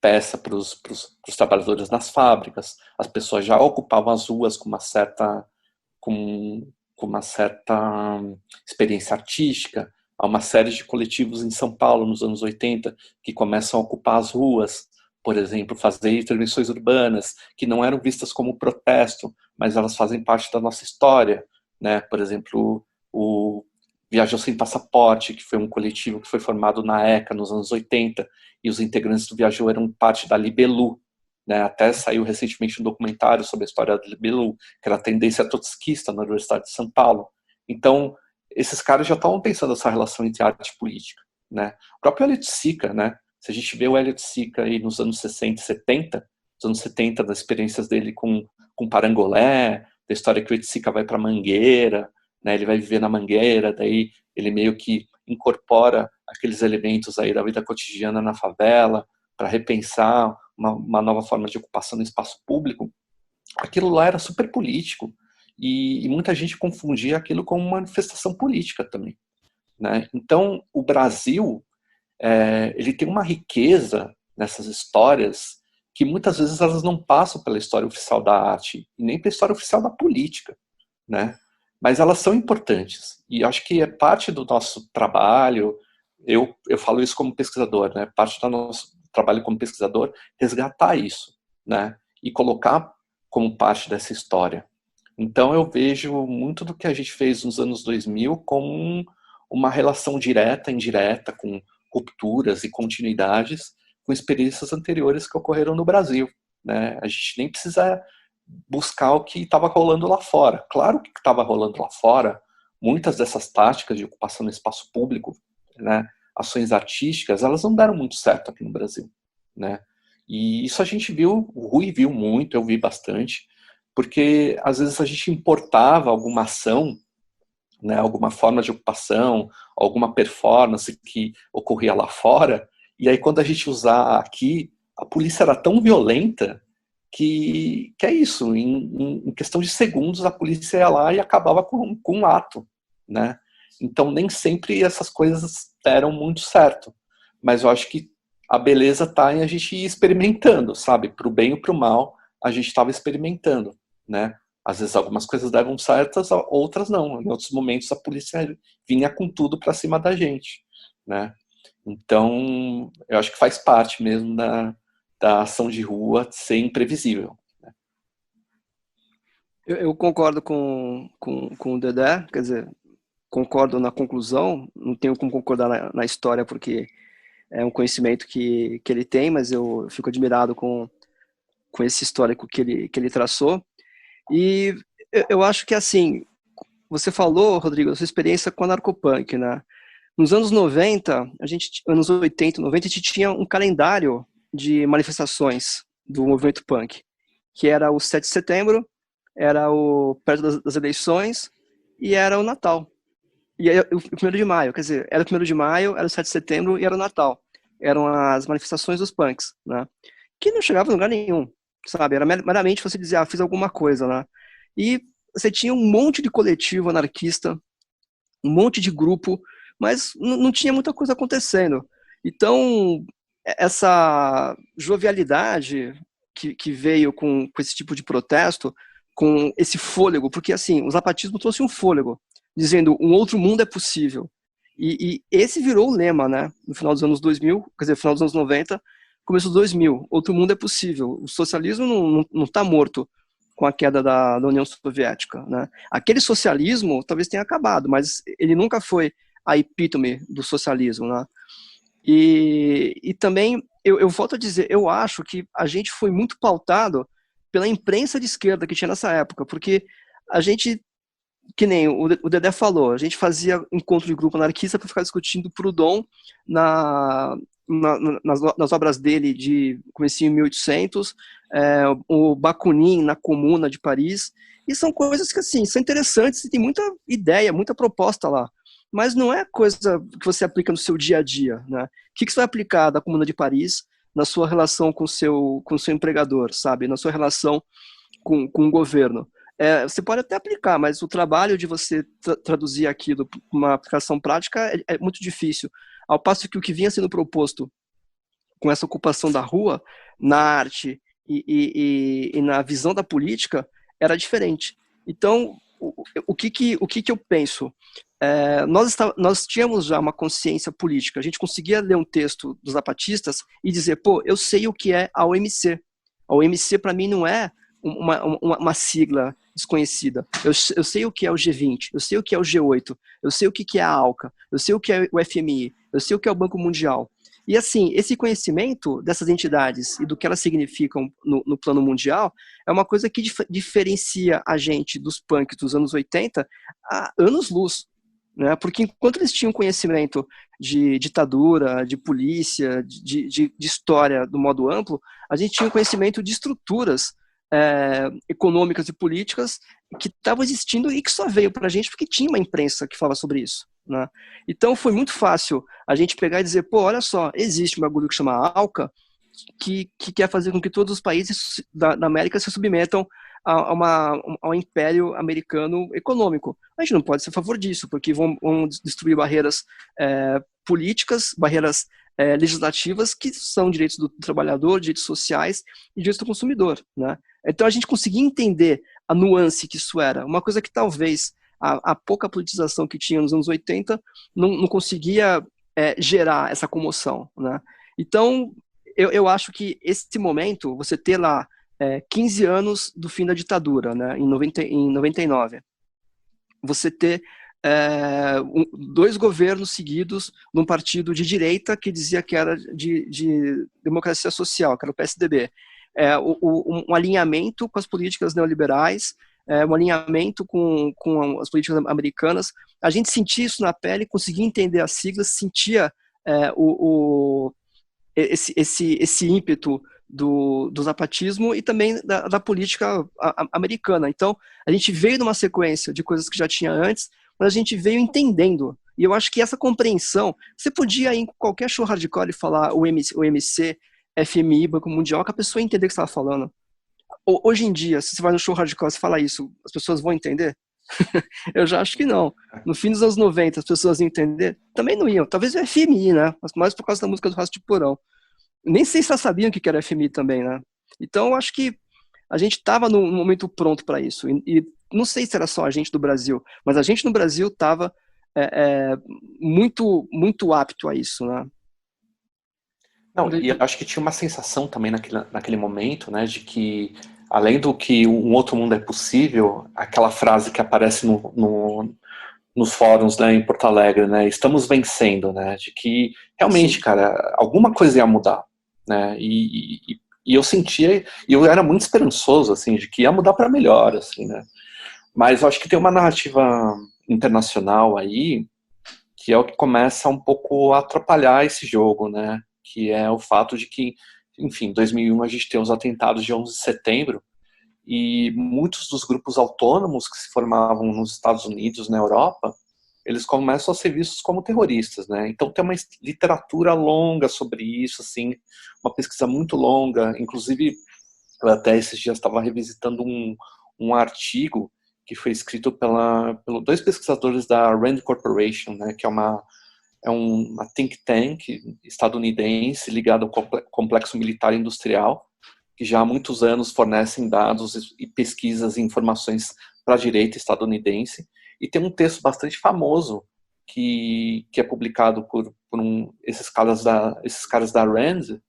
peça para os trabalhadores nas fábricas. As pessoas já ocupavam as ruas com uma certa experiência artística. Há uma série de coletivos em São Paulo, nos anos 80, que começam a ocupar as ruas, por exemplo, fazer intervenções urbanas, que não eram vistas como protesto, mas elas fazem parte da nossa história, né? Por exemplo, o Viajou Sem Passaporte, que foi um coletivo que foi formado na ECA nos anos 80, e os integrantes do Viajou eram parte da Libelu, né? Até saiu recentemente um documentário sobre a história da Libelu, que era a tendência trotskista na Universidade de São Paulo. Então, esses caras já estavam pensando essa relação entre arte e política, né? O próprio Elliot Sica, né? Se a gente vê o Elliot Sica aí nos anos 60 e 70, nos anos 70, das experiências dele com Parangolé, da história que o Elliot Sica vai para Mangueira, né? Ele vai viver na Mangueira, daí ele meio que incorpora aqueles elementos aí da vida cotidiana na favela para repensar uma nova forma de ocupação no espaço público. Aquilo lá era super político e muita gente confundia aquilo com uma manifestação política também, né? Então, o Brasil ele tem uma riqueza nessas histórias que muitas vezes elas não passam pela história oficial da arte e nem pela história oficial da política, né? Mas elas são importantes e acho que é parte do nosso trabalho. Eu falo isso como pesquisador, né? Parte do nosso trabalho como pesquisador resgatar isso, né? E colocar como parte dessa história. Então eu vejo muito do que a gente fez nos anos 2000 como uma relação direta e indireta com rupturas e continuidades com experiências anteriores que ocorreram no Brasil, né? A gente nem precisa buscar o que estava rolando lá fora. Claro que estava rolando lá fora, muitas dessas táticas de ocupação no espaço público, né, ações artísticas, elas não deram muito certo aqui no Brasil, né? E isso a gente viu, o Rui viu muito, eu vi bastante, porque às vezes a gente importava alguma ação, né, alguma forma de ocupação, alguma performance que ocorria lá fora, e aí quando a gente usar aqui, a polícia era tão violenta que é isso, em questão de segundos a polícia ia lá e acabava com um ato, né? Então nem sempre essas coisas deram muito certo, mas eu acho que a beleza está em a gente ir experimentando, sabe? Para o bem ou para o mal, a gente estava experimentando, né? Às vezes algumas coisas davam certas, outras não. Em outros momentos a polícia vinha com tudo para cima da gente, né? Então, eu acho que faz parte mesmo da ação de rua ser imprevisível. Né? Eu concordo com o Dedé, quer dizer, concordo na conclusão, não tenho como concordar na história porque é um conhecimento que ele tem, mas eu fico admirado com esse histórico que ele traçou. E eu acho que, assim, você falou, Rodrigo, da sua experiência com a narcopunk, né? Nos anos 90, anos 80, 90, a gente tinha um calendário de manifestações do movimento punk, que era o 7 de setembro, era perto das eleições e era o Natal. E aí, o 1º de maio, quer dizer, era o 1º de maio, era o 7 de setembro e era o Natal. Eram as manifestações dos punks, né? Que não chegava em lugar nenhum, sabe? Era meramente você dizer, fiz alguma coisa, né? E você tinha um monte de coletivo anarquista, um monte de grupo, mas não tinha muita coisa acontecendo. Então, essa jovialidade que veio com esse tipo de protesto, com esse fôlego, porque assim, o zapatismo trouxe um fôlego, dizendo um outro mundo é possível. E esse virou o lema, né? No final dos anos 2000, quer dizer, no final dos anos 90, começo dos 2000, outro mundo é possível. O socialismo não está morto com a queda da União Soviética, né? Aquele socialismo talvez tenha acabado, mas ele nunca foi a epítome do socialismo, né? E também, eu volto a dizer, eu acho que a gente foi muito pautado pela imprensa de esquerda que tinha nessa época, porque a gente, que nem o Dedé falou, a gente fazia encontro de grupo anarquista para ficar discutindo Proudhon nas obras dele de comecinho em 1800, o Bakunin na Comuna de Paris, e são coisas que assim, são interessantes e tem muita ideia, muita proposta lá, mas não é coisa que você aplica no seu dia a dia, né? O que você vai aplicar da Comuna de Paris na sua relação com o seu empregador, sabe? Na sua relação com o governo? Você pode até aplicar, mas o trabalho de você traduzir aquilo para uma aplicação prática é muito difícil. Ao passo que o que vinha sendo proposto com essa ocupação da rua, na arte e na visão da política, era diferente. Então, o que eu penso? Nós tínhamos já uma consciência política. A gente conseguia ler um texto dos zapatistas e dizer, pô, eu sei o que é a OMC. A OMC, para mim, não é uma sigla desconhecida. Eu sei o que é o G20, eu sei o que é o G8, eu sei o que é a ALCA, eu sei o que é o FMI, eu sei o que é o Banco Mundial. E assim, esse conhecimento dessas entidades e do que elas significam no plano mundial é uma coisa que diferencia a gente dos punks dos anos 80 a anos-luz. Né? Porque enquanto eles tinham conhecimento de ditadura, de polícia, de história do modo amplo, a gente tinha conhecimento de estruturas econômicas e políticas que estavam existindo e que só veio para a gente porque tinha uma imprensa que falava sobre isso. Né? Então foi muito fácil a gente pegar e dizer, pô, olha só, existe um bagulho que chama ALCA que quer fazer com que todos os países da América se submetam ao império americano econômico. A gente não pode ser a favor disso, porque vão destruir barreiras políticas, barreiras legislativas, que são direitos do trabalhador, direitos sociais e direitos do consumidor. Né? Então a gente conseguia entender a nuance que isso era, uma coisa que talvez a pouca politização que tinha nos anos 80 não conseguia gerar essa comoção. Né? Então, eu acho que esse momento, você ter lá 15 anos do fim da ditadura, né, em 99, você ter 2 governos seguidos num partido de direita que dizia que era de democracia social, que era o PSDB, um alinhamento com as políticas neoliberais, um alinhamento com as políticas americanas. A gente sentia isso na pele, conseguia entender as siglas, sentia esse ímpeto do zapatismo e também da política americana. Então, a gente veio numa sequência de coisas que já tinha antes, mas a gente veio entendendo. E eu acho que essa compreensão, você podia ir em qualquer show hardcore e falar o MC, FMI, Banco Mundial, que a pessoa ia entender o que você estava falando. Hoje em dia, se você vai no show hardcore e fala isso, as pessoas vão entender? Eu já acho que não. No fim dos anos 90, as pessoas iam entender? Também não iam. Talvez o FMI, né? Mas mais por causa da música do Raça de Porão. Nem sei se elas sabiam o que era FMI também, né? Então, eu acho que a gente estava num momento pronto para isso. E não sei se era só a gente do Brasil, mas a gente no Brasil estava muito, muito apto a isso, né? Não, e eu acho que tinha uma sensação também naquele momento, né, de que, além do que um outro mundo é possível, aquela frase que aparece nos fóruns, né, em Porto Alegre, né, estamos vencendo, né, de que realmente, sim, cara, alguma coisa ia mudar, né, e eu sentia, e eu era muito esperançoso, assim, de que ia mudar para melhor, assim, né, mas eu acho que tem uma narrativa internacional aí, que é o que começa um pouco a atrapalhar esse jogo, né, que é o fato de que, enfim, em 2001 a gente tem os atentados de 11 de setembro, e muitos dos grupos autônomos que se formavam nos Estados Unidos, na Europa, eles começam a ser vistos como terroristas, né? Então tem uma literatura longa sobre isso, assim, uma pesquisa muito longa. Inclusive, eu até esses dias estava revisitando um artigo que foi escrito pelos 2 pesquisadores da Rand Corporation, né? Que é uma think tank estadunidense ligada ao complexo militar industrial, que já há muitos anos fornecem dados e pesquisas e informações para a direita estadunidense, e tem um texto bastante famoso que é publicado por esses caras da Rand,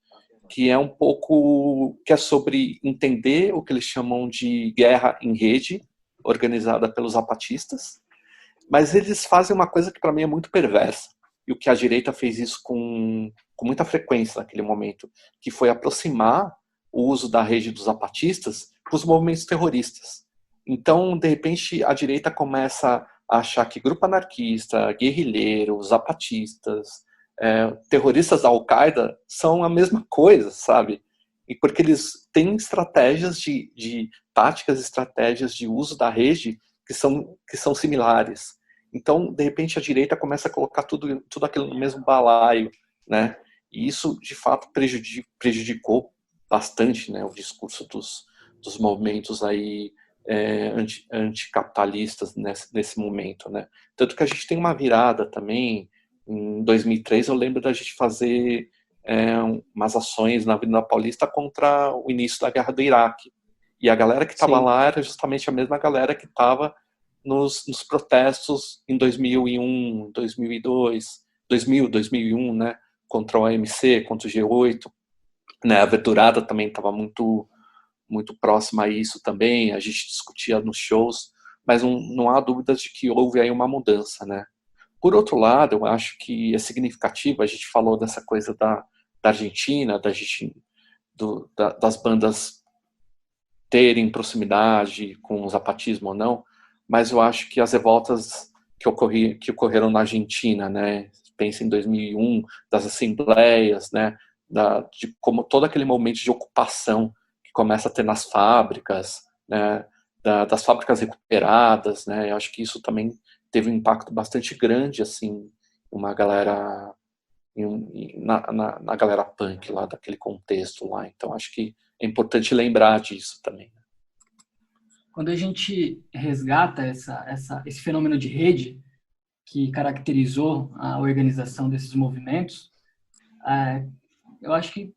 que é um pouco, que é sobre entender o que eles chamam de guerra em rede, organizada pelos zapatistas, mas eles fazem uma coisa que para mim é muito perversa, e o que a direita fez isso com muita frequência naquele momento, que foi aproximar o uso da rede dos zapatistas para os movimentos terroristas. Então, de repente, a direita começa a achar que grupo anarquista, guerrilheiro, zapatistas, terroristas da Al-Qaeda são a mesma coisa, sabe? E porque eles têm estratégias táticas, estratégias de uso da rede que são similares. Então, de repente, a direita começa a colocar tudo aquilo no mesmo balaio, né? E isso, de fato, prejudicou bastante, né, o discurso dos movimentos aí anticapitalistas nesse momento, né? Tanto que a gente tem uma virada também. Em 2003, eu lembro da gente fazer umas ações na Avenida Paulista contra o início da guerra do Iraque. E a galera que estava lá era justamente a mesma galera que estava nos protestos em 2001, 2002, 2001, né, contra o AMC, contra o G8, né, a Verdurada também estava muito próxima a isso também, a gente discutia nos shows, mas não há dúvidas de que houve aí uma mudança, né. Por outro lado, eu acho que é significativo, a gente falou dessa coisa da Argentina, das bandas terem proximidade com o zapatismo ou não, mas eu acho que as revoltas que ocorreram na Argentina, né, pensa em 2001, das assembleias, né, de como todo aquele momento de ocupação que começa a ter nas fábricas, né, das fábricas recuperadas, né, eu acho que isso também teve um impacto bastante grande, assim, uma galera na galera punk lá daquele contexto lá. Então acho que é importante lembrar disso também. Quando a gente resgata esse fenômeno de rede que caracterizou a organização desses movimentos, eu acho que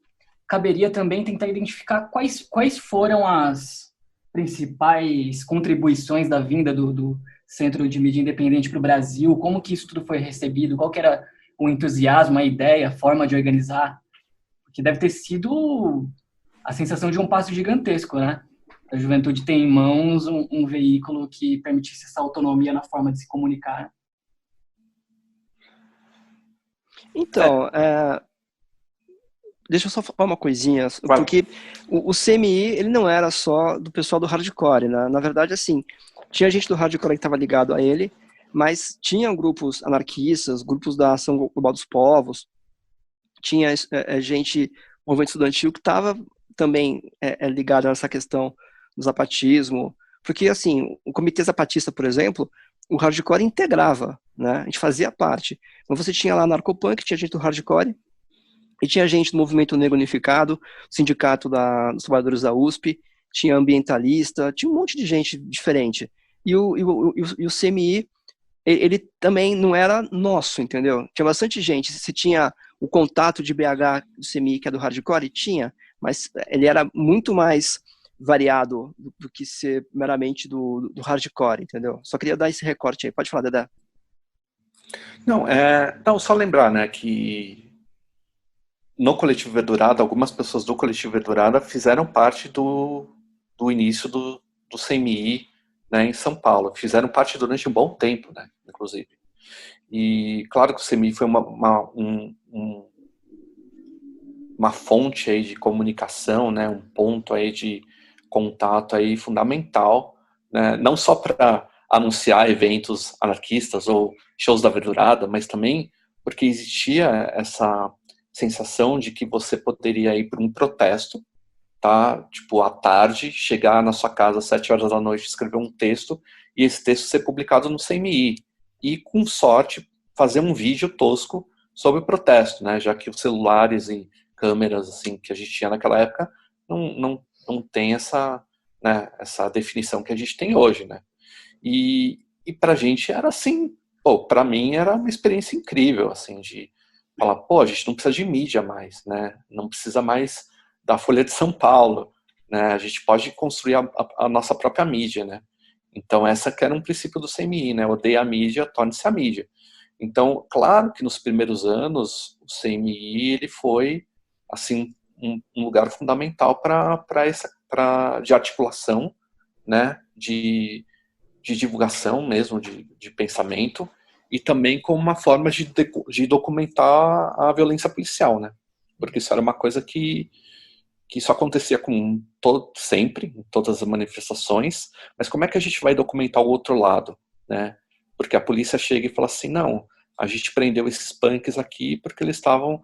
caberia também tentar identificar quais foram as principais contribuições da vinda do Centro de Mídia Independente para o Brasil, como que isso tudo foi recebido, qual que era o entusiasmo, a ideia, a forma de organizar, porque deve ter sido a sensação de um passo gigantesco, né? A juventude tem em mãos um veículo que permitisse essa autonomia na forma de se comunicar. Então, deixa eu só falar uma coisinha, porque o CMI, ele não era só do pessoal do hardcore, né? Na verdade, assim, tinha gente do hardcore que estava ligado a ele, mas tinha grupos anarquistas, grupos da Ação Global dos Povos, tinha gente, movimento estudantil, que estava também ligado a essa questão do zapatismo, porque, assim, o Comitê Zapatista, por exemplo, o hardcore integrava, né? A gente fazia parte. Então você tinha lá narcopunk, tinha gente do hardcore, e tinha gente do Movimento Negro Unificado, Sindicato dos Trabalhadores da USP, tinha ambientalista, tinha um monte de gente diferente. E o CMI, ele também não era nosso, entendeu? Tinha bastante gente. Se tinha o contato de BH do CMI, que é do hardcore, tinha, mas ele era muito mais variado do que ser meramente do hardcore, entendeu? Só queria dar esse recorte aí. Pode falar, Dedé. Não, só lembrar, né, que no Coletivo Verdurada, algumas pessoas do Coletivo Verdurada fizeram parte do início do CMI, né, em São Paulo. Fizeram parte durante um bom tempo, né, inclusive. E claro que o CMI foi uma fonte aí de comunicação, né, um ponto aí de contato aí fundamental, né, não só para anunciar eventos anarquistas ou shows da Verdurada, mas também porque existia essa sensação de que você poderia ir para um protesto, tá? Tipo, à tarde, chegar na sua casa às 7 horas da noite, escrever um texto, e esse texto ser publicado no CMI. E, com sorte, fazer um vídeo tosco sobre o protesto, né? Já que os celulares e câmeras assim, que a gente tinha naquela época não tem essa, né, essa definição que a gente tem hoje, né? E pra gente era assim, pra mim era uma experiência incrível, assim, de falar, a gente não precisa de mídia mais, né? Não precisa mais da Folha de São Paulo, né? A gente pode construir a nossa própria mídia, né? Então essa que era um princípio do CMI, né? Odeia a mídia, torne-se a mídia. Então, claro que nos primeiros anos o CMI ele foi assim um lugar fundamental de articulação, né? De divulgação mesmo, de pensamento, e também como uma forma de documentar a violência policial, né? Porque isso era uma coisa que isso acontecia sempre, em todas as manifestações, mas como é que a gente vai documentar o outro lado, né? Porque a polícia chega e fala assim, não, a gente prendeu esses punks aqui porque eles estavam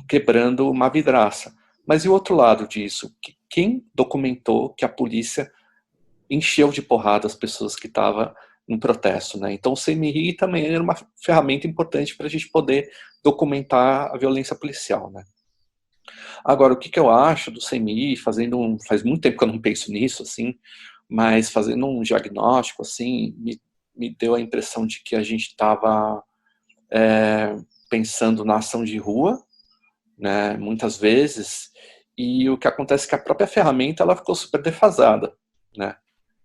quebrando uma vidraça. Mas e o outro lado disso? Quem documentou que a polícia encheu de porrada as pessoas que estavam no protesto, né? Então o CMI também era uma ferramenta importante para a gente poder documentar a violência policial, né? Agora, o que eu acho do CMI, faz muito tempo que eu não penso nisso, assim, mas fazendo um diagnóstico, assim, me deu a impressão de que a gente estava pensando na ação de rua, né, muitas vezes, e o que acontece é que a própria ferramenta ela ficou super defasada, né?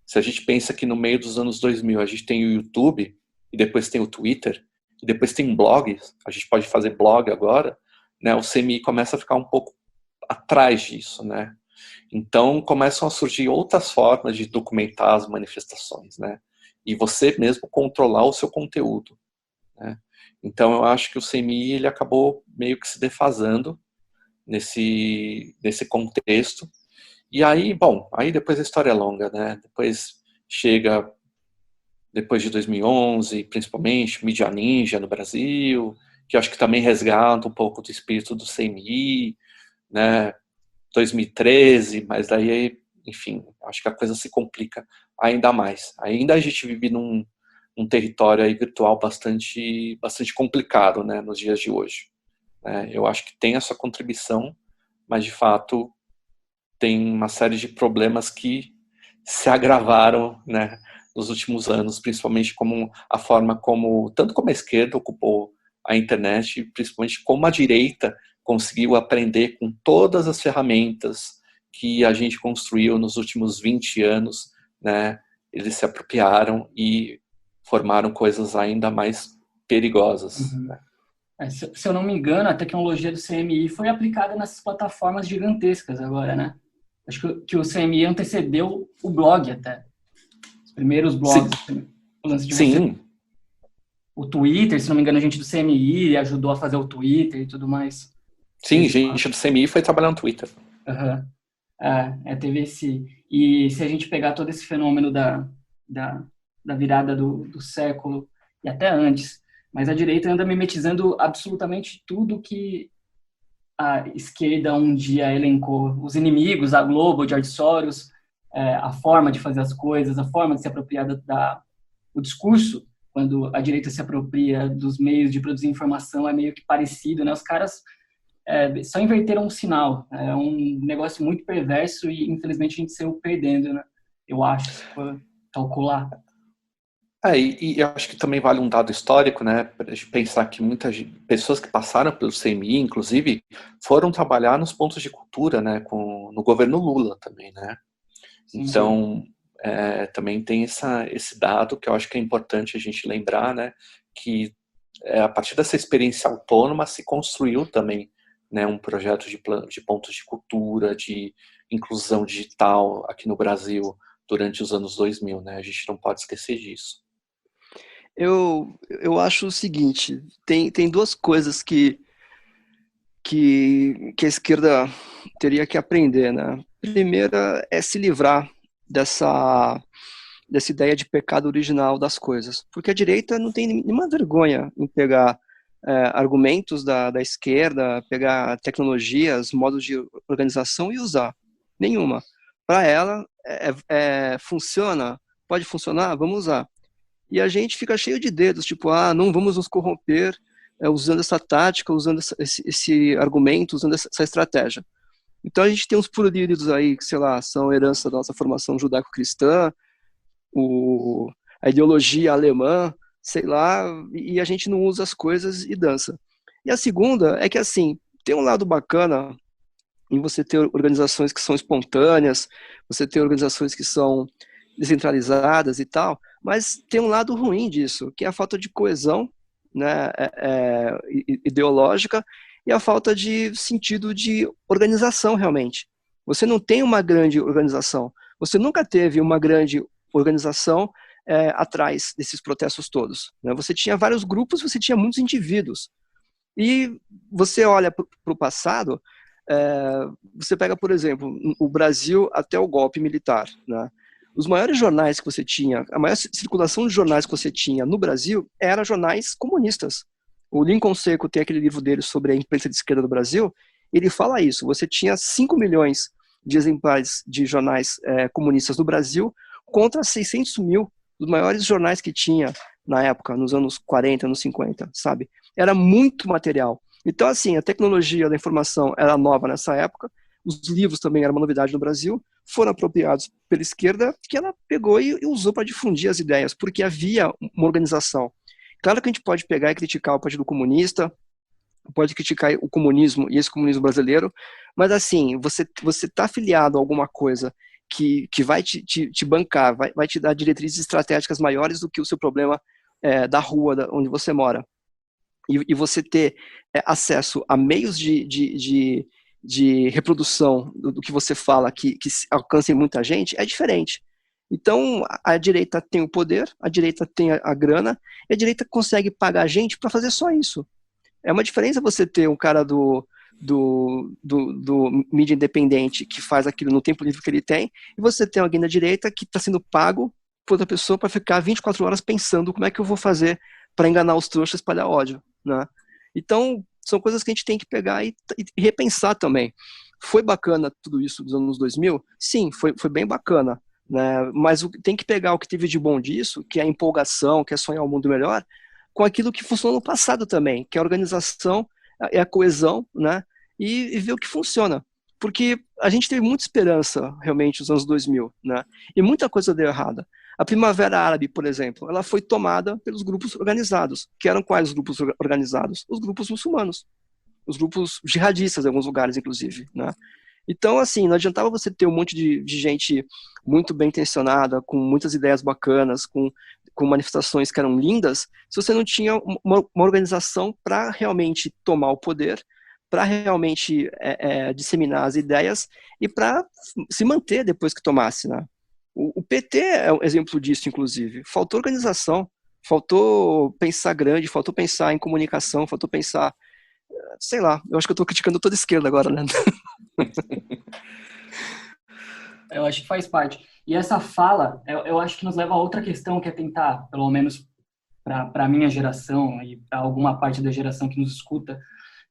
Se a gente pensa que no meio dos anos 2000 a gente tem o YouTube, e depois tem o Twitter, e depois tem blogs, a gente pode fazer blog agora, né, o CMI começa a ficar um pouco atrás disso, né? Então começam a surgir outras formas de documentar as manifestações, né? E você mesmo controlar o seu conteúdo, né? Então eu acho que o CMI ele acabou meio que se defasando nesse contexto. E aí, bom, aí depois a história é longa, né? Depois de 2011, principalmente, Mídia Ninja no Brasil, que eu acho que também resgata um pouco do espírito do CMI, né? 2013, mas daí, enfim, acho que a coisa se complica ainda mais. Ainda a gente vive num território aí virtual bastante complicado, né, nos dias de hoje. Eu acho que tem a sua contribuição, mas de fato tem uma série de problemas que se agravaram, né, nos últimos anos, principalmente como a forma tanto como a esquerda ocupou a internet, principalmente como a direita conseguiu aprender com todas as ferramentas que a gente construiu nos últimos 20 anos, né? Eles se apropriaram e formaram coisas ainda mais perigosas. Uhum. Né? Se eu não me engano, a tecnologia do CMI foi aplicada nessas plataformas gigantescas agora, né? Acho que o CMI antecedeu o blog até. Os primeiros blogs. O lance de Sim. você... O Twitter, se não me engano, a gente do CMI ajudou a fazer o Twitter e tudo mais. Sim, gente do CMI foi trabalhar no Twitter. Uhum. Teve esse... E se a gente pegar todo esse fenômeno da virada do século, e até antes, mas a direita anda mimetizando absolutamente tudo que a esquerda um dia elencou. Os inimigos, a Globo, George Soros, a forma de fazer as coisas, a forma de se apropriar o discurso, quando a direita se apropria dos meios de produzir informação, é meio que parecido, né? Os caras só inverteram um sinal. É um negócio muito perverso e, infelizmente, a gente saiu perdendo, né? Eu acho, se for calcular. E eu acho que também vale um dado histórico, né? Para a gente pensar que muitas pessoas que passaram pelo CMI, inclusive, foram trabalhar nos pontos de cultura, né? No governo Lula também, né? Sim. Então, também tem esse dado que eu acho que é importante a gente lembrar, né? Que a partir dessa experiência autônoma se construiu também, né, um projeto de pontos de cultura, de inclusão digital aqui no Brasil durante os anos 2000, né? A gente não pode esquecer disso. Eu acho o seguinte, tem duas coisas que a esquerda teria que aprender, né? Primeira é se livrar dessa ideia de pecado original das coisas, porque a direita não tem nenhuma vergonha em pegar argumentos da esquerda, pegar tecnologias, modos de organização e usar. Nenhuma. Para ela, funciona, pode funcionar, vamos usar. E a gente fica cheio de dedos, tipo, não vamos nos corromper usando essa tática, usando esse argumento, usando essa estratégia. Então a gente tem uns puríridos aí, que, sei lá, são herança da nossa formação judaico-cristã, a ideologia alemã, sei lá, e a gente não usa as coisas e dança. E a segunda é que, assim, tem um lado bacana em você ter organizações que são espontâneas, você ter organizações que são descentralizadas e tal, mas tem um lado ruim disso, que é a falta de coesão, né, ideológica, e a falta de sentido de organização realmente. Você não tem uma grande organização, você nunca teve uma grande organização atrás desses protestos todos, né? Você tinha vários grupos, você tinha muitos indivíduos, e você olha para o passado, você pega, por exemplo, o Brasil até o golpe militar, né? Os maiores jornais que você tinha, a maior circulação de jornais que você tinha no Brasil era jornais comunistas. O Lincoln Seco tem aquele livro dele sobre a imprensa de esquerda do Brasil, ele fala isso, você tinha 5 milhões de exemplares de jornais comunistas no Brasil contra 600 mil dos maiores jornais que tinha na época, nos anos 40, anos 50, sabe? Era muito material. Então, assim, a tecnologia da informação era nova nessa época, os livros também eram uma novidade no Brasil, foram apropriados pela esquerda, que ela pegou e usou para difundir as ideias, porque havia uma organização. Claro que a gente pode pegar e criticar o Partido Comunista, pode criticar o comunismo e esse comunismo brasileiro, mas assim, você está afiliado a alguma coisa que vai te bancar, vai te dar diretrizes estratégicas maiores do que o seu problema da rua onde você mora. E você ter acesso a meios de reprodução do que você fala, que alcancem muita gente, é diferente. Então, a direita tem o poder, a direita tem a grana, e a direita consegue pagar gente para fazer só isso. É uma diferença você ter um cara do mídia independente que faz aquilo no tempo livre que ele tem, e você tem alguém da direita que está sendo pago por outra pessoa para ficar 24 horas pensando como é que eu vou fazer para enganar os trouxas e espalhar ódio, né? Então, são coisas que a gente tem que pegar e repensar também. Foi bacana tudo isso dos anos 2000? Sim, foi bem bacana, né? Mas tem que pegar o que teve de bom disso, que é a empolgação, que é sonhar um mundo melhor, com aquilo que funcionou no passado também, que é a organização, é a coesão, né? E ver o que funciona. Porque a gente teve muita esperança, realmente, nos anos 2000, né? E muita coisa deu errada. A Primavera Árabe, por exemplo, ela foi tomada pelos grupos organizados. Que eram quais os grupos organizados? Os grupos muçulmanos. Os grupos jihadistas, em alguns lugares, inclusive, né? Então, assim, não adiantava você ter um monte de gente muito bem intencionada, com muitas ideias bacanas, com manifestações que eram lindas, se você não tinha uma organização para realmente tomar o poder, para realmente disseminar as ideias e para se manter depois que tomasse, né? O PT é um exemplo disso, inclusive. Faltou organização, faltou pensar grande, faltou pensar em comunicação, faltou pensar, sei lá, eu acho que eu estou criticando toda a esquerda agora, né? Eu acho que faz parte. E essa fala, eu acho que nos leva a outra questão, que é tentar, pelo menos para a minha geração e para alguma parte da geração que nos escuta,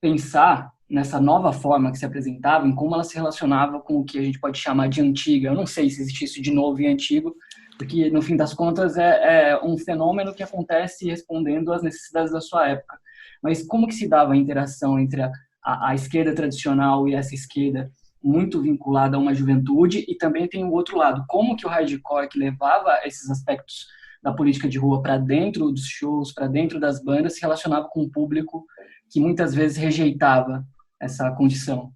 pensar nessa nova forma que se apresentava, em como ela se relacionava com o que a gente pode chamar de antiga. Eu não sei se existe isso de novo e antigo, porque, no fim das contas, é um fenômeno que acontece respondendo às necessidades da sua época. Mas como que se dava a interação entre a esquerda tradicional e essa esquerda muito vinculada a uma juventude? E também tem o outro lado, como que o hardcore, que levava esses aspectos da política de rua para dentro dos shows, para dentro das bandas, se relacionava com um público que muitas vezes rejeitava essa condição.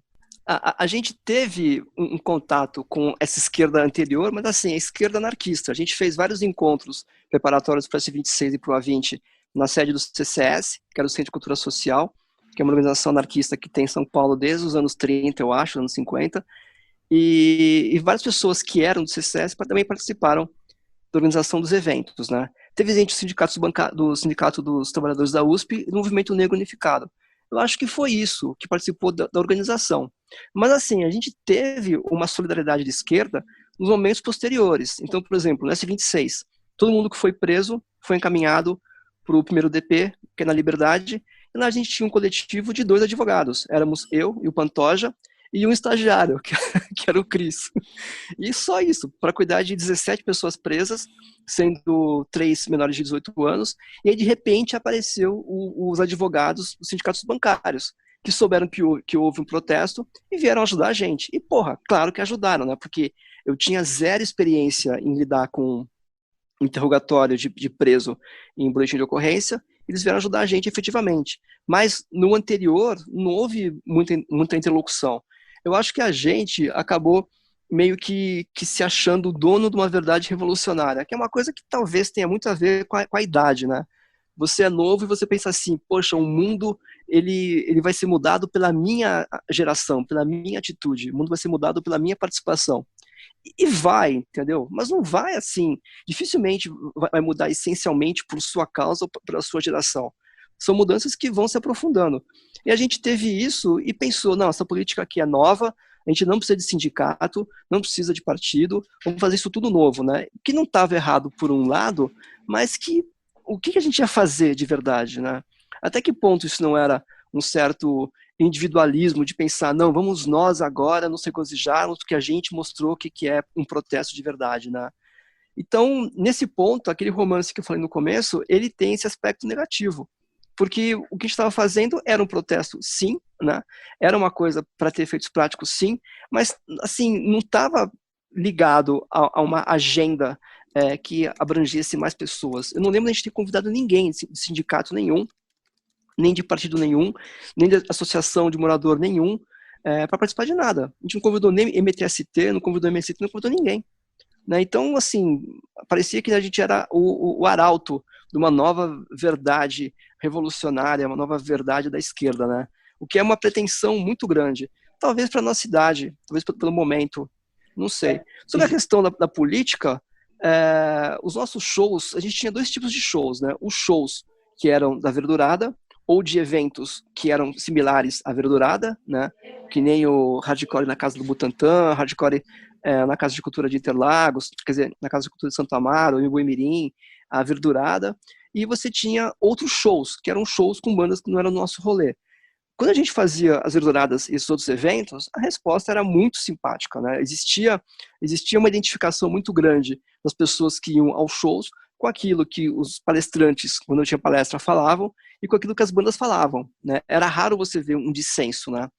A gente teve um contato com essa esquerda anterior, mas assim, a esquerda anarquista. A gente fez vários encontros preparatórios para o S26 e para o A20 na sede do CCS, que era o Centro de Cultura Social, que é uma organização anarquista que tem em São Paulo desde os anos 30, eu acho, anos 50, e várias pessoas que eram do CCS também participaram da organização dos eventos, né? Teve gente do Sindicato dos Trabalhadores da USP e do Movimento Negro Unificado. Eu acho que foi isso que participou da organização. Mas assim, a gente teve uma solidariedade de esquerda nos momentos posteriores. Então, por exemplo, no S26, todo mundo que foi preso foi encaminhado para o primeiro DP, que é na Liberdade, e lá a gente tinha um coletivo de 2 advogados. Éramos eu e o Pantoja, e um estagiário, que era o Cris. E só isso, para cuidar de 17 pessoas presas, sendo 3 menores de 18 anos, e aí de repente apareceu os advogados dos sindicatos bancários, que souberam que houve um protesto e vieram ajudar a gente. E porra, claro que ajudaram, né? Porque eu tinha zero experiência em lidar com interrogatório de preso em boletim de ocorrência, eles vieram ajudar a gente efetivamente. Mas no anterior não houve muita interlocução. Eu acho que a gente acabou meio que se achando o dono de uma verdade revolucionária, que é uma coisa que talvez tenha muito a ver com a idade, né? Você é novo e você pensa assim, poxa, o mundo ele vai ser mudado pela minha geração, pela minha atitude, o mundo vai ser mudado pela minha participação. E vai, entendeu? Mas não vai assim, dificilmente vai mudar essencialmente por sua causa ou pela sua geração. São mudanças que vão se aprofundando. E a gente teve isso e pensou, não, essa política aqui é nova, a gente não precisa de sindicato, não precisa de partido, vamos fazer isso tudo novo, né? Que não estava errado por um lado, mas que o que a gente ia fazer de verdade, né? Até que ponto isso não era um certo individualismo de pensar, não, vamos nós agora nos regozijarmos porque a gente mostrou o que é um protesto de verdade, né? Então, nesse ponto, aquele romance que eu falei no começo, ele tem esse aspecto negativo, porque o que a gente estava fazendo era um protesto, sim, né? Era uma coisa para ter efeitos práticos, sim, mas assim, não estava ligado a uma agenda que abrangesse mais pessoas. Eu não lembro de a gente ter convidado ninguém de sindicato nenhum, nem de partido nenhum, nem de associação de morador nenhum. para participar de nada. A gente não convidou nem MTST, não convidou MST, não convidou ninguém. Né? Então, assim, parecia que a gente era o arauto de uma nova verdade revolucionária, uma nova verdade da esquerda, né? O que é uma pretensão muito grande. Talvez para a nossa idade, talvez pelo momento, não sei. Sobre a questão da política, os nossos shows, a gente tinha dois tipos de shows, né? Os shows que eram da Verdurada, ou de eventos que eram similares à Verdurada, né? Que nem o Hardcore na Casa do Butantã, Hardcore na Casa de Cultura de Interlagos, quer dizer, na Casa de Cultura de Santo Amaro, em Boimirim, a Verdurada, e você tinha outros shows, que eram shows com bandas que não eram o nosso rolê. Quando a gente fazia as Verduradas e esses outros eventos, a resposta era muito simpática, né? Existia uma identificação muito grande das pessoas que iam aos shows com aquilo que os palestrantes, quando eu tinha palestra, falavam e com aquilo que as bandas falavam, né? Era raro você ver um dissenso, né?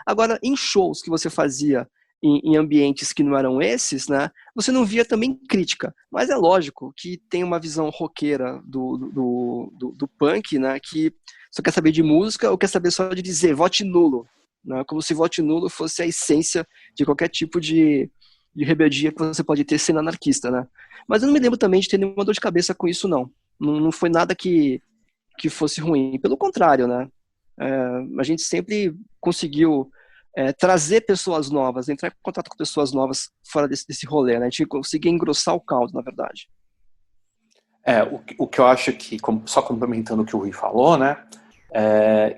Agora, em shows que você fazia em ambientes que não eram esses, né, você não via também crítica. Mas é lógico que tem uma visão roqueira do punk, né, que só quer saber de música ou quer saber só de dizer vote nulo. Né, como se vote nulo fosse a essência de qualquer tipo de rebeldia que você pode ter sendo anarquista. Né? Mas eu não me lembro também de ter nenhuma dor de cabeça com isso, não. Não foi nada que fosse ruim. Pelo contrário, né? A gente sempre conseguiu trazer pessoas novas, entrar em contato com pessoas novas fora desse rolê, né? A gente conseguia engrossar o caldo, na verdade. O que eu acho que, só complementando o que o Rui falou, né?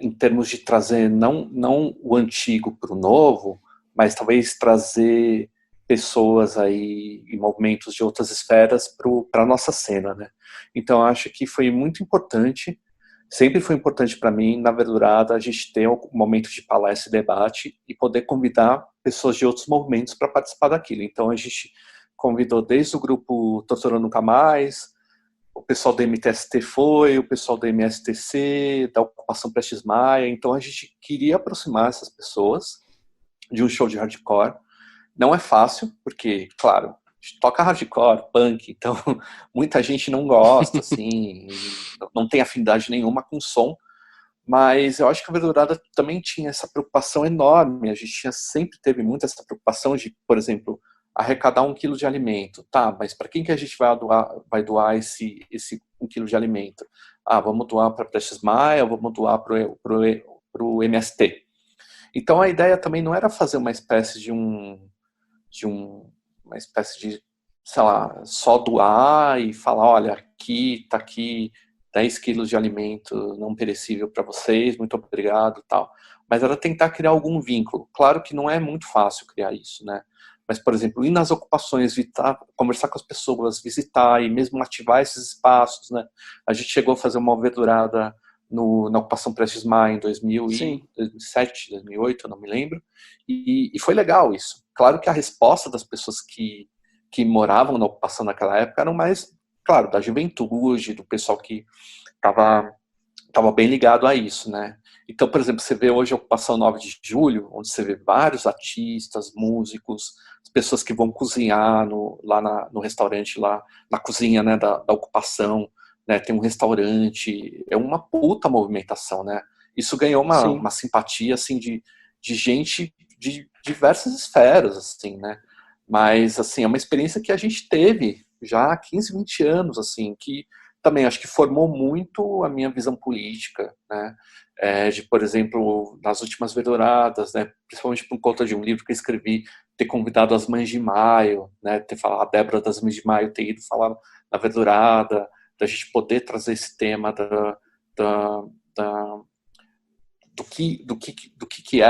Em termos de trazer não o antigo para o novo, mas talvez trazer pessoas aí e movimentos de outras esferas para a nossa cena, né? Então eu acho que foi muito importante. Sempre foi importante para mim, na Verdurada, a gente ter um momento de palestra e debate e poder convidar pessoas de outros movimentos para participar daquilo. Então a gente convidou desde o grupo Torturando Nunca Mais, o pessoal do MTST foi, o pessoal do MSTC, da Ocupação Prestes Maia. Então a gente queria aproximar essas pessoas de um show de hardcore. Não é fácil, porque, claro, toca hardcore, punk, então muita gente não gosta, assim, não tem afinidade nenhuma com som, mas eu acho que a Verdurada também tinha essa preocupação enorme, a gente sempre teve muito essa preocupação de, por exemplo, arrecadar 1 quilo de alimento, tá, mas para quem que a gente vai doar esse 1 quilo de alimento? Vamos doar para Prestes Maia, vamos doar para o MST. Então a ideia também não era fazer uma espécie de uma espécie de, sei lá, só doar e falar, olha, tá aqui 10 quilos de alimento não perecível para vocês, muito obrigado, tal. Mas era tentar criar algum vínculo. Claro que não é muito fácil criar isso, né? Mas, por exemplo, ir nas ocupações, conversar com as pessoas, visitar e mesmo ativar esses espaços, né? A gente chegou a fazer uma Verdurada na Ocupação Prestes Maia em 2007, 2008, eu não me lembro, e foi legal isso. Claro que a resposta das pessoas que moravam na ocupação naquela época eram mais, claro, da juventude, do pessoal que estava bem ligado a isso, né? Então, por exemplo, você vê hoje a Ocupação 9 de Julho, onde você vê vários artistas, músicos, pessoas que vão cozinhar lá no restaurante, lá na cozinha, né, da ocupação, né, tem um restaurante, é uma puta movimentação, né? Isso ganhou uma simpatia, assim, de gente de diversas esferas, assim, né? Mas, assim, é uma experiência que a gente teve já há 15, 20 anos, assim, que também acho que formou muito a minha visão política, né? Por exemplo, nas últimas Verduradas, né, principalmente por conta de um livro que eu escrevi, ter convidado as Mães de Maio, né, ter falado a Débora das Mães de Maio, ter ido falar na Verdurada, da gente poder trazer esse tema do que é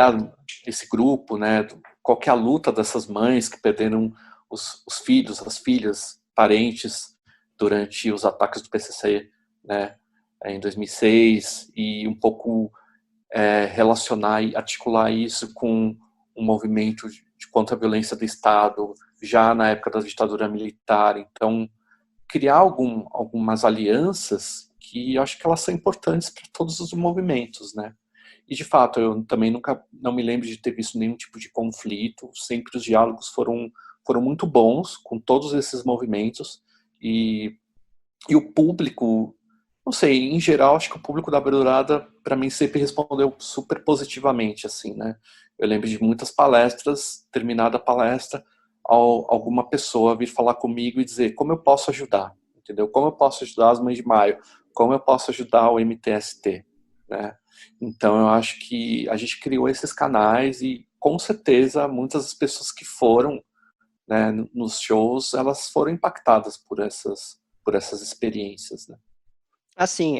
esse grupo, né, qual que é a luta dessas mães que perderam os filhos, as filhas, parentes durante os ataques do PCC, né, em 2006, e um pouco relacionar e articular isso com um movimento de contra a violência do Estado, já na época da ditadura militar. Então, criar algumas alianças que eu acho que elas são importantes para todos os movimentos, né? E, de fato, eu também não me lembro de ter visto nenhum tipo de conflito, sempre os diálogos foram muito bons com todos esses movimentos, e o público, não sei, em geral, acho que o público da Verdurada, para mim, sempre respondeu super positivamente, assim, né? Eu lembro de muitas palestras, terminada a palestra, alguma pessoa vir falar comigo e dizer como eu posso ajudar, entendeu? Como eu posso ajudar as Mães de Maio? Como eu posso ajudar o MTST, né? Então eu acho que a gente criou esses canais e com certeza muitas das pessoas que foram, né, nos shows, elas foram impactadas por essas experiências, né? Assim,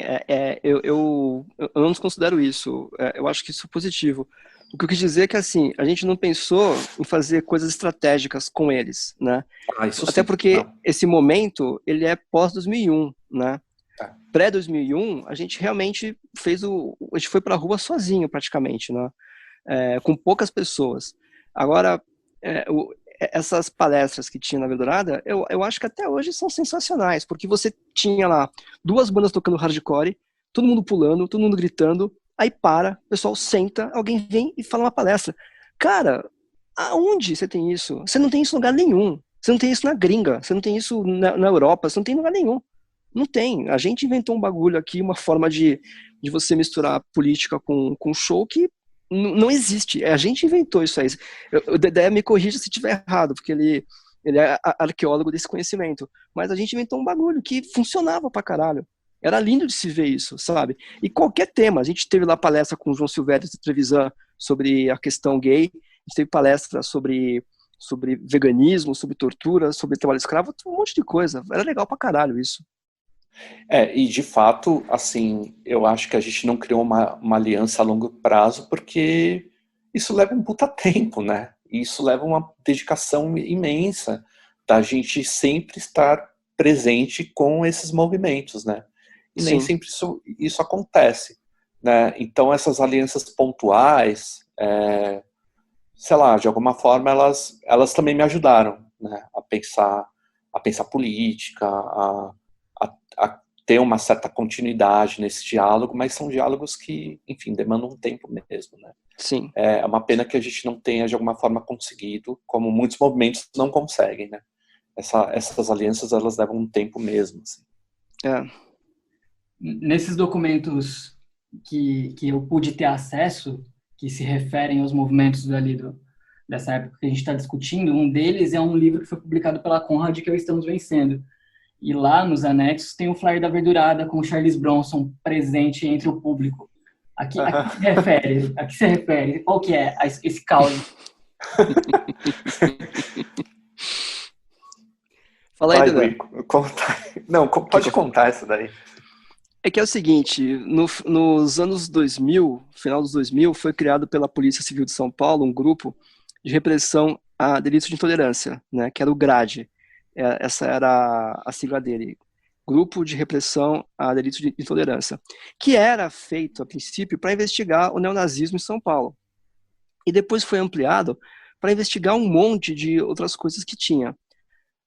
eu não desconsidero isso. Eu acho que isso é positivo. O que eu quis dizer é que, assim, a gente não pensou em fazer coisas estratégicas com eles, né? Isso Até sim. porque Não. esse momento, ele é pós-2001, né? É. Pré-2001, a gente realmente a gente foi pra rua sozinho, praticamente, né? Com poucas pessoas. Agora, essas palestras que tinha na Verdurada, eu acho que até hoje são sensacionais, porque você tinha lá 2 bandas tocando hardcore, todo mundo pulando, todo mundo gritando, aí para, o pessoal senta, alguém vem e fala uma palestra. Cara, aonde você tem isso? Você não tem isso em lugar nenhum. Você não tem isso na gringa, você não tem isso na Europa, você não tem em lugar nenhum. Não tem. A gente inventou um bagulho aqui, uma forma de você misturar política com show que não existe. A gente inventou isso aí. O Dedé me corrija se estiver errado, porque ele é arqueólogo desse conhecimento. Mas a gente inventou um bagulho que funcionava pra caralho. Era lindo de se ver isso, sabe? E qualquer tema. A gente teve lá palestra com o João Silvério de Trevisan sobre a questão gay. A gente teve palestra sobre veganismo, sobre tortura, sobre trabalho escravo, um monte de coisa. Era legal pra caralho isso. E de fato, assim, eu acho que a gente não criou uma aliança a longo prazo porque isso leva um puta tempo, né? E isso leva uma dedicação imensa da gente sempre estar presente com esses movimentos, né? E nem Sim. sempre isso acontece, né? Então essas alianças pontuais, sei lá, de alguma forma elas também me ajudaram, né? A pensar política, a ter uma certa continuidade nesse diálogo, mas são diálogos que, enfim, demandam um tempo mesmo, né? Sim. É uma pena que a gente não tenha, de alguma forma, conseguido, como muitos movimentos não conseguem, né? Essas alianças, elas levam um tempo mesmo, assim. Nesses documentos que eu pude ter acesso, que se referem aos movimentos dessa época que a gente está discutindo, um deles é um livro que foi publicado pela Conrad, que é o Estamos Vencendo. E lá nos anexos tem o flyer da Verdurada com o Charles Bronson presente entre o público. A que se refere? A que se refere? Qual que é esse caos? Fala aí, Vai, Dedé. Não, pode contar essa daí. É que é o seguinte, nos anos 2000, final dos 2000, foi criado pela Polícia Civil de São Paulo um grupo de repressão a delitos de intolerância, né, que era o GRADE. Essa era a sigla dele, Grupo de Repressão a Delitos de Intolerância, que era feito, a princípio, para investigar o neonazismo em São Paulo. E depois foi ampliado para investigar um monte de outras coisas que tinha.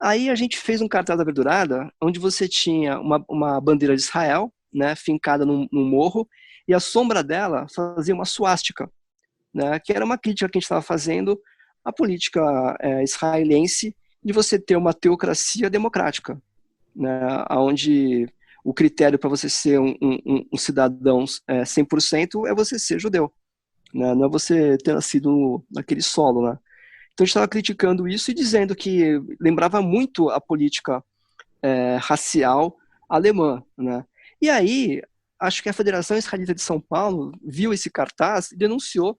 Aí a gente fez um cartaz da Verdurada, onde você tinha uma bandeira de Israel, né, fincada num morro, e a sombra dela fazia uma suástica, né, que era uma crítica que a gente estava fazendo à política israelense de você ter uma teocracia democrática, né, onde o critério para você ser um cidadão 100% é você ser judeu, né, não é você ter nascido naquele solo, né. Então a gente estava criticando isso e dizendo que lembrava muito a política racial alemã, né. E aí, acho que a Federação Israelita de São Paulo viu esse cartaz e denunciou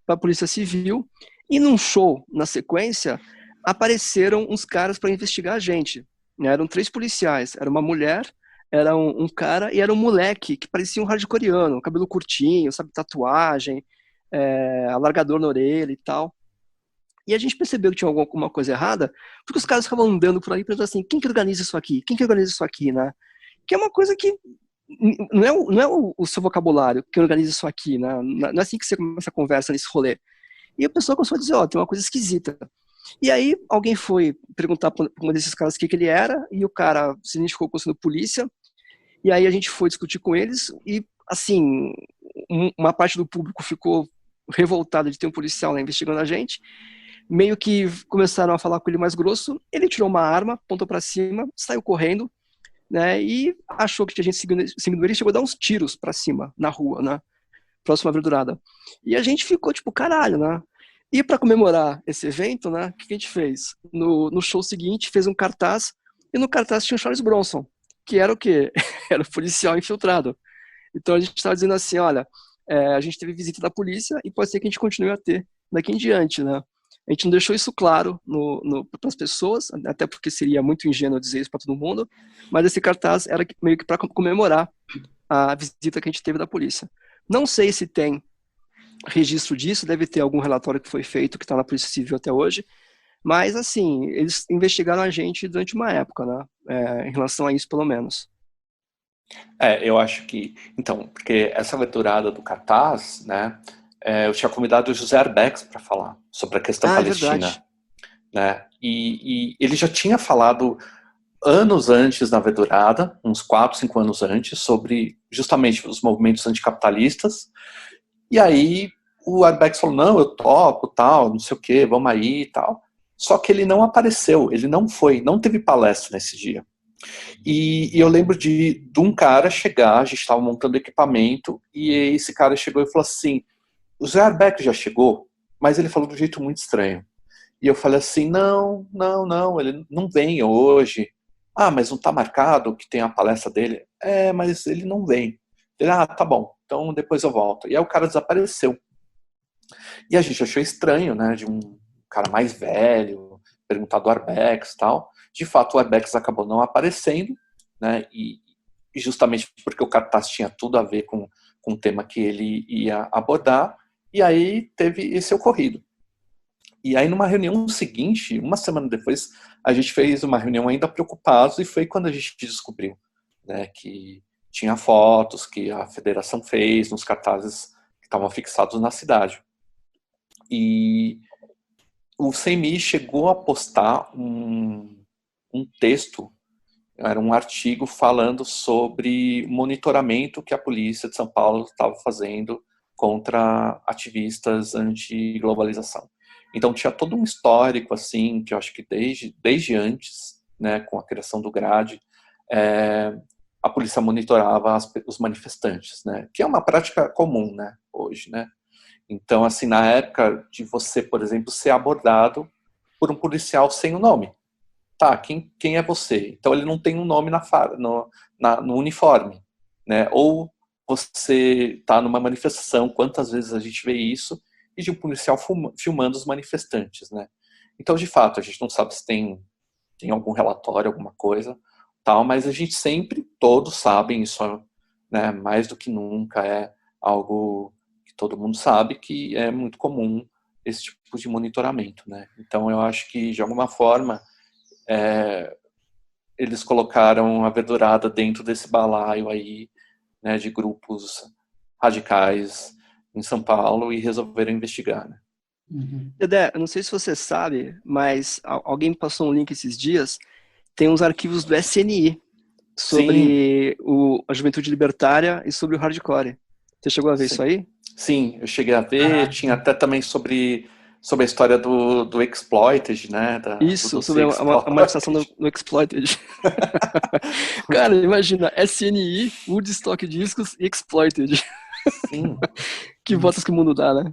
para a Polícia Civil, e num show, na sequência, apareceram uns caras para investigar a gente. Eram 3 policiais, era uma mulher, era um cara e era um moleque que parecia um hardcoreano, cabelo curtinho, sabe, tatuagem, alargador na orelha e tal. E a gente percebeu que tinha alguma coisa errada, porque os caras ficavam andando por aí perguntando assim, quem que organiza isso aqui? Quem que organiza isso aqui, né? Que é uma coisa que não é o seu vocabulário que organiza isso aqui, né? Não é assim que você começa a conversa nesse rolê. E a pessoa começou a dizer, ó, tem uma coisa esquisita. E aí alguém foi perguntar para um desses caras o que ele era, e o cara se identificou como sendo polícia, e aí a gente foi discutir com eles, e assim, uma parte do público ficou revoltada de ter um policial lá investigando a gente, meio que começaram a falar com ele mais grosso, ele tirou uma arma, apontou para cima, saiu correndo, né, e achou que tinha gente seguindo ele, chegou a dar uns tiros para cima, na rua, né, próxima à Verdurada. E a gente ficou tipo, caralho, né, E para comemorar esse evento, né, o que a gente fez? No show seguinte, fez um cartaz, e no cartaz tinha o Charles Bronson, que era o quê? Era o policial infiltrado. Então a gente estava dizendo assim, olha, a gente teve visita da polícia e pode ser que a gente continue a ter daqui em diante, né? A gente não deixou isso claro para as pessoas, até porque seria muito ingênuo dizer isso para todo mundo, mas esse cartaz era meio que para comemorar a visita que a gente teve da polícia. Não sei se tem registro disso, deve ter algum relatório que foi feito que está na Polícia Civil até hoje, mas assim, eles investigaram a gente durante uma época, né? Em relação a isso, pelo menos. Eu acho que, então, porque essa aberturada do cartaz, né, eu tinha convidado o José Arbex para falar sobre a questão palestina, né, e ele já tinha falado anos antes na aberturada, uns 4, 5 anos antes, sobre justamente os movimentos anticapitalistas. E aí o Arbex falou, não, eu topo, tal, não sei o que, vamos aí e tal. Só que ele não apareceu, ele não foi, não teve palestra nesse dia. E eu lembro de um cara chegar, a gente estava montando equipamento, e esse cara chegou e falou assim, o Zé Arbex já chegou, mas ele falou de um jeito muito estranho. E eu falei assim, não, ele não vem hoje. Ah, mas não está marcado que tem a palestra dele? Mas ele não vem. Ele, tá bom, então depois eu volto. E aí o cara desapareceu. E a gente achou estranho, né, de um cara mais velho, perguntar do Arbex e tal. De fato, o Arbex acabou não aparecendo, né, e justamente porque o cartaz tinha tudo a ver com o tema que ele ia abordar, e aí teve esse ocorrido. E aí, numa reunião seguinte, uma semana depois, a gente fez uma reunião ainda preocupados, e foi quando a gente descobriu, né, que tinha fotos que a federação fez nos cartazes que estavam fixados na cidade. E o CMI chegou a postar um texto, era um artigo falando sobre o monitoramento que a polícia de São Paulo estava fazendo contra ativistas anti-globalização. Então tinha todo um histórico, assim, que eu acho que desde antes, né, com a criação do GRADE, a polícia monitorava os manifestantes, né, que é uma prática comum, né, hoje, né. Então, assim, na época de você, por exemplo, ser abordado por um policial sem o nome. Tá, quem é você? Então ele não tem um nome no uniforme, né? Ou você está numa manifestação, quantas vezes a gente vê isso, e de um policial filmando os manifestantes, né? Então, de fato, a gente não sabe se tem algum relatório, alguma coisa, tal, mas a gente sempre, todos sabem, isso, né, mais do que nunca é algo que todo mundo sabe que é muito comum esse tipo de monitoramento, né? Então eu acho que, de alguma forma, eles colocaram a verdurada dentro desse balaio aí, né, de grupos radicais em São Paulo, e resolveram investigar, né? Dedé, eu não sei se você sabe, mas alguém me passou um link esses dias, tem uns arquivos do SNI sobre a juventude libertária e sobre o hardcore. Você chegou a ver isso aí? Sim, eu cheguei a ver, tinha até também sobre a história do Exploited, né? Isso, sobre a manifestação do Exploited. Cara, imagina, SNI, Woodstock Discos e Exploited. Sim. Que voltas que o mundo dá, né?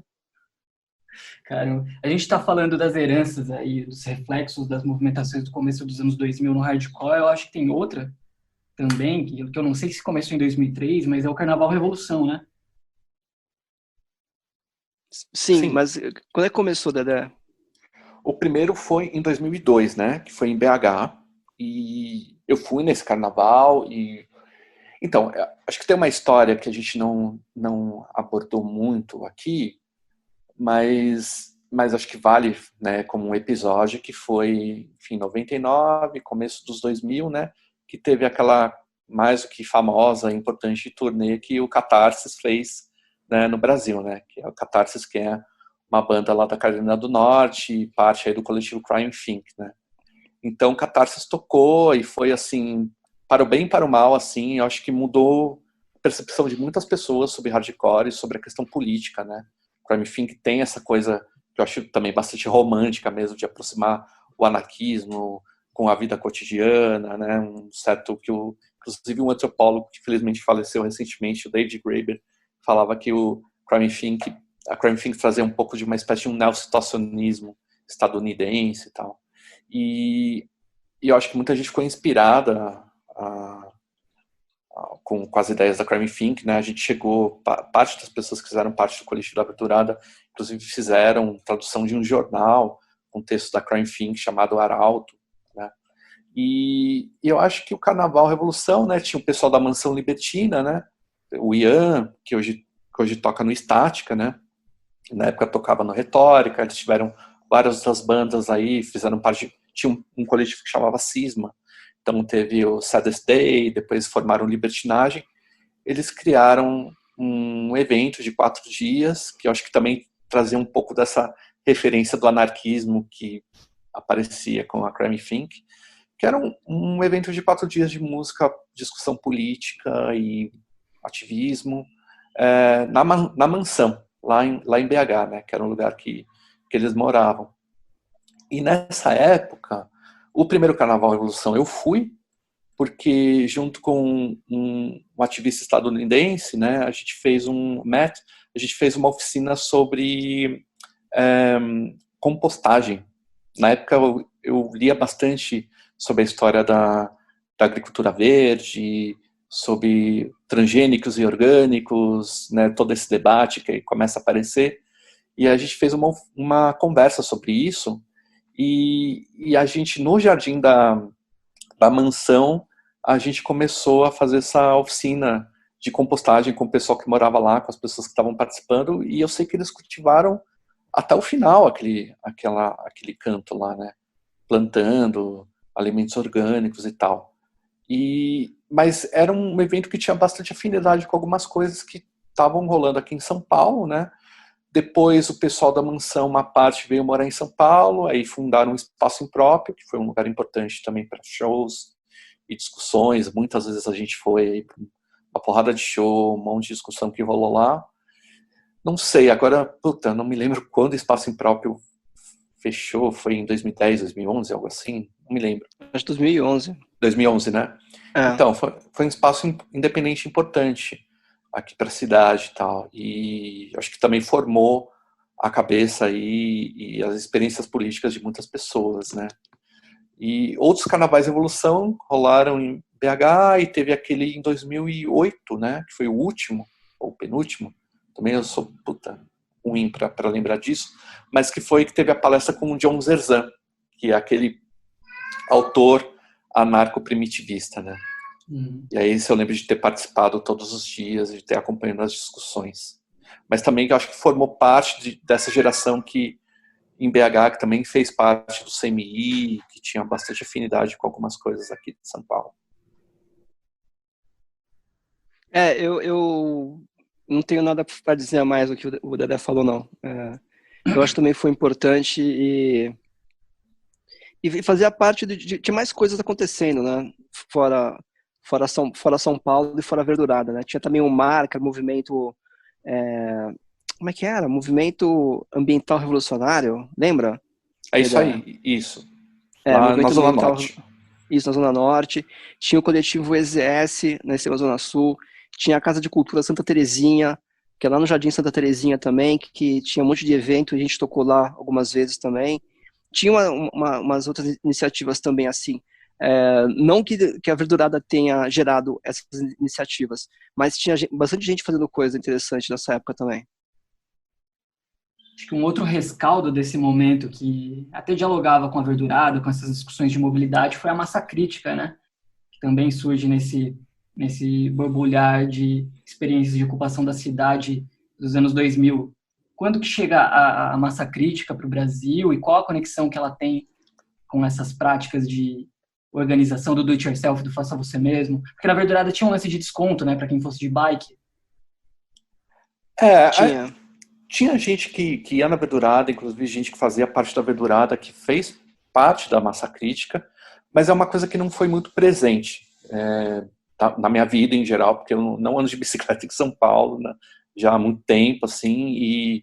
Cara, a gente está falando das heranças aí, dos reflexos das movimentações do começo dos anos 2000 no hardcore. Eu acho que tem outra também, que eu não sei se começou em 2003, mas é o Carnaval Revolução, né? Sim, mas quando é que começou, Dedé? O primeiro foi em 2002, né? Que foi em BH. E eu fui nesse carnaval e... Então, acho que tem uma história que a gente não abordou muito aqui, mas acho que vale, né, como um episódio, que foi, enfim, 99, começo dos 2000, né, que teve aquela mais do que famosa, importante turnê que o Catarsis fez, né, no Brasil, né, que é o Catarsis, que é uma banda lá da Carolina do Norte, parte aí do coletivo Crime Think, né. Então, o Catarsis tocou e foi, assim, para o bem e para o mal, assim, eu acho que mudou a percepção de muitas pessoas sobre hardcore e sobre a questão política, né. Crime Think tem essa coisa que eu acho também bastante romântica mesmo, de aproximar o anarquismo com a vida cotidiana, né, inclusive um antropólogo que felizmente faleceu recentemente, o David Graeber, falava que o Crime Think a Crime Think trazia um pouco de uma espécie de um neosituacionismo estadunidense e tal. E eu acho que muita gente ficou inspirada com as ideias da Crime Think, né? A gente chegou, parte das pessoas que fizeram parte do coletivo da Aberturada, inclusive fizeram tradução de um jornal, um texto da Crime Think chamado Arauto, né? E eu acho que o Carnaval Revolução, né? Tinha o pessoal da Mansão Libertina, né? O Ian, que hoje toca no Estática, né? Na época tocava no Retórica, eles tiveram várias outras bandas aí, fizeram parte, tinha um coletivo que chamava Cisma, então teve o Saddest Day, depois formaram Libertinagem, eles criaram um evento de 4 dias, que eu acho que também trazia um pouco dessa referência do anarquismo que aparecia com a Crime Think, que era um evento de 4 dias de música, discussão política e ativismo, na mansão, lá em BH, né, que era um lugar que eles moravam. E nessa época, o primeiro Carnaval Revolução eu fui, porque junto com um ativista estadunidense, né, a gente fez uma oficina sobre compostagem. Na época eu lia bastante sobre a história da agricultura verde, sobre transgênicos e orgânicos, né, todo esse debate que começa a aparecer, e a gente fez uma conversa sobre isso, e a gente, no jardim da mansão, a gente começou a fazer essa oficina de compostagem com o pessoal que morava lá, com as pessoas que estavam participando, e eu sei que eles cultivaram até o final aquele canto lá, né, plantando alimentos orgânicos e tal. Mas era um evento que tinha bastante afinidade com algumas coisas que estavam rolando aqui em São Paulo, né? Depois o pessoal da mansão, uma parte veio morar em São Paulo, aí fundaram um espaço impróprio, que foi um lugar importante também para shows e discussões. Muitas vezes a gente foi para uma porrada de show, um monte de discussão que rolou lá. Não sei, agora, não me lembro quando o espaço impróprio fechou, foi em 2010, 2011, algo assim, não me lembro. Acho 2011. 2011, né? Então, foi um espaço independente importante aqui para a cidade e tal. E acho que também formou a cabeça e as experiências políticas de muitas pessoas, né? E outros carnavais de evolução rolaram em BH, e teve aquele em 2008, né? Que foi o último, ou penúltimo. Também eu sou ruim para lembrar disso, mas que teve a palestra com o John Zerzan, que é aquele autor anarco-primitivista, né? E aí eu lembro de ter participado todos os dias, de ter acompanhado as discussões. Mas também eu acho que formou parte dessa geração que, em BH, que também fez parte do CMI, que tinha bastante afinidade com algumas coisas aqui de São Paulo. Eu não tenho nada para dizer a mais do que o Dedé falou, não. Eu acho que também foi importante e fazia parte de mais coisas acontecendo, né? Fora São Paulo e fora Verdurada, né? Tinha também o MAR, que era o movimento... como é que era? Movimento Ambiental Revolucionário, lembra? É isso aí, isso. Lá na Zona Norte. Isso, na Zona Norte. Tinha o coletivo EZS, na Zona Sul. Tinha a Casa de Cultura Santa Terezinha, que é lá no Jardim Santa Terezinha também, que tinha um monte de evento, a gente tocou lá algumas vezes também. Tinha umas outras iniciativas também assim. Não que a Verdurada tenha gerado essas iniciativas, mas tinha bastante gente fazendo coisa interessante nessa época também. Acho que um outro rescaldo desse momento que até dialogava com a Verdurada, com essas discussões de mobilidade, foi a massa crítica, né? Que também surge nesse borbulhar de experiências de ocupação da cidade dos anos 2000. Quando que chega a massa crítica para o Brasil e qual a conexão que ela tem com essas práticas de organização do do-it-yourself, do faça você mesmo? Porque na Verdurada tinha um lance de desconto, né, para quem fosse de bike. Tinha gente que ia na Verdurada, inclusive gente que fazia parte da Verdurada, que fez parte da massa crítica, mas é uma coisa que não foi muito presente na minha vida em geral, porque eu não ando de bicicleta em São Paulo, né, já há muito tempo, assim,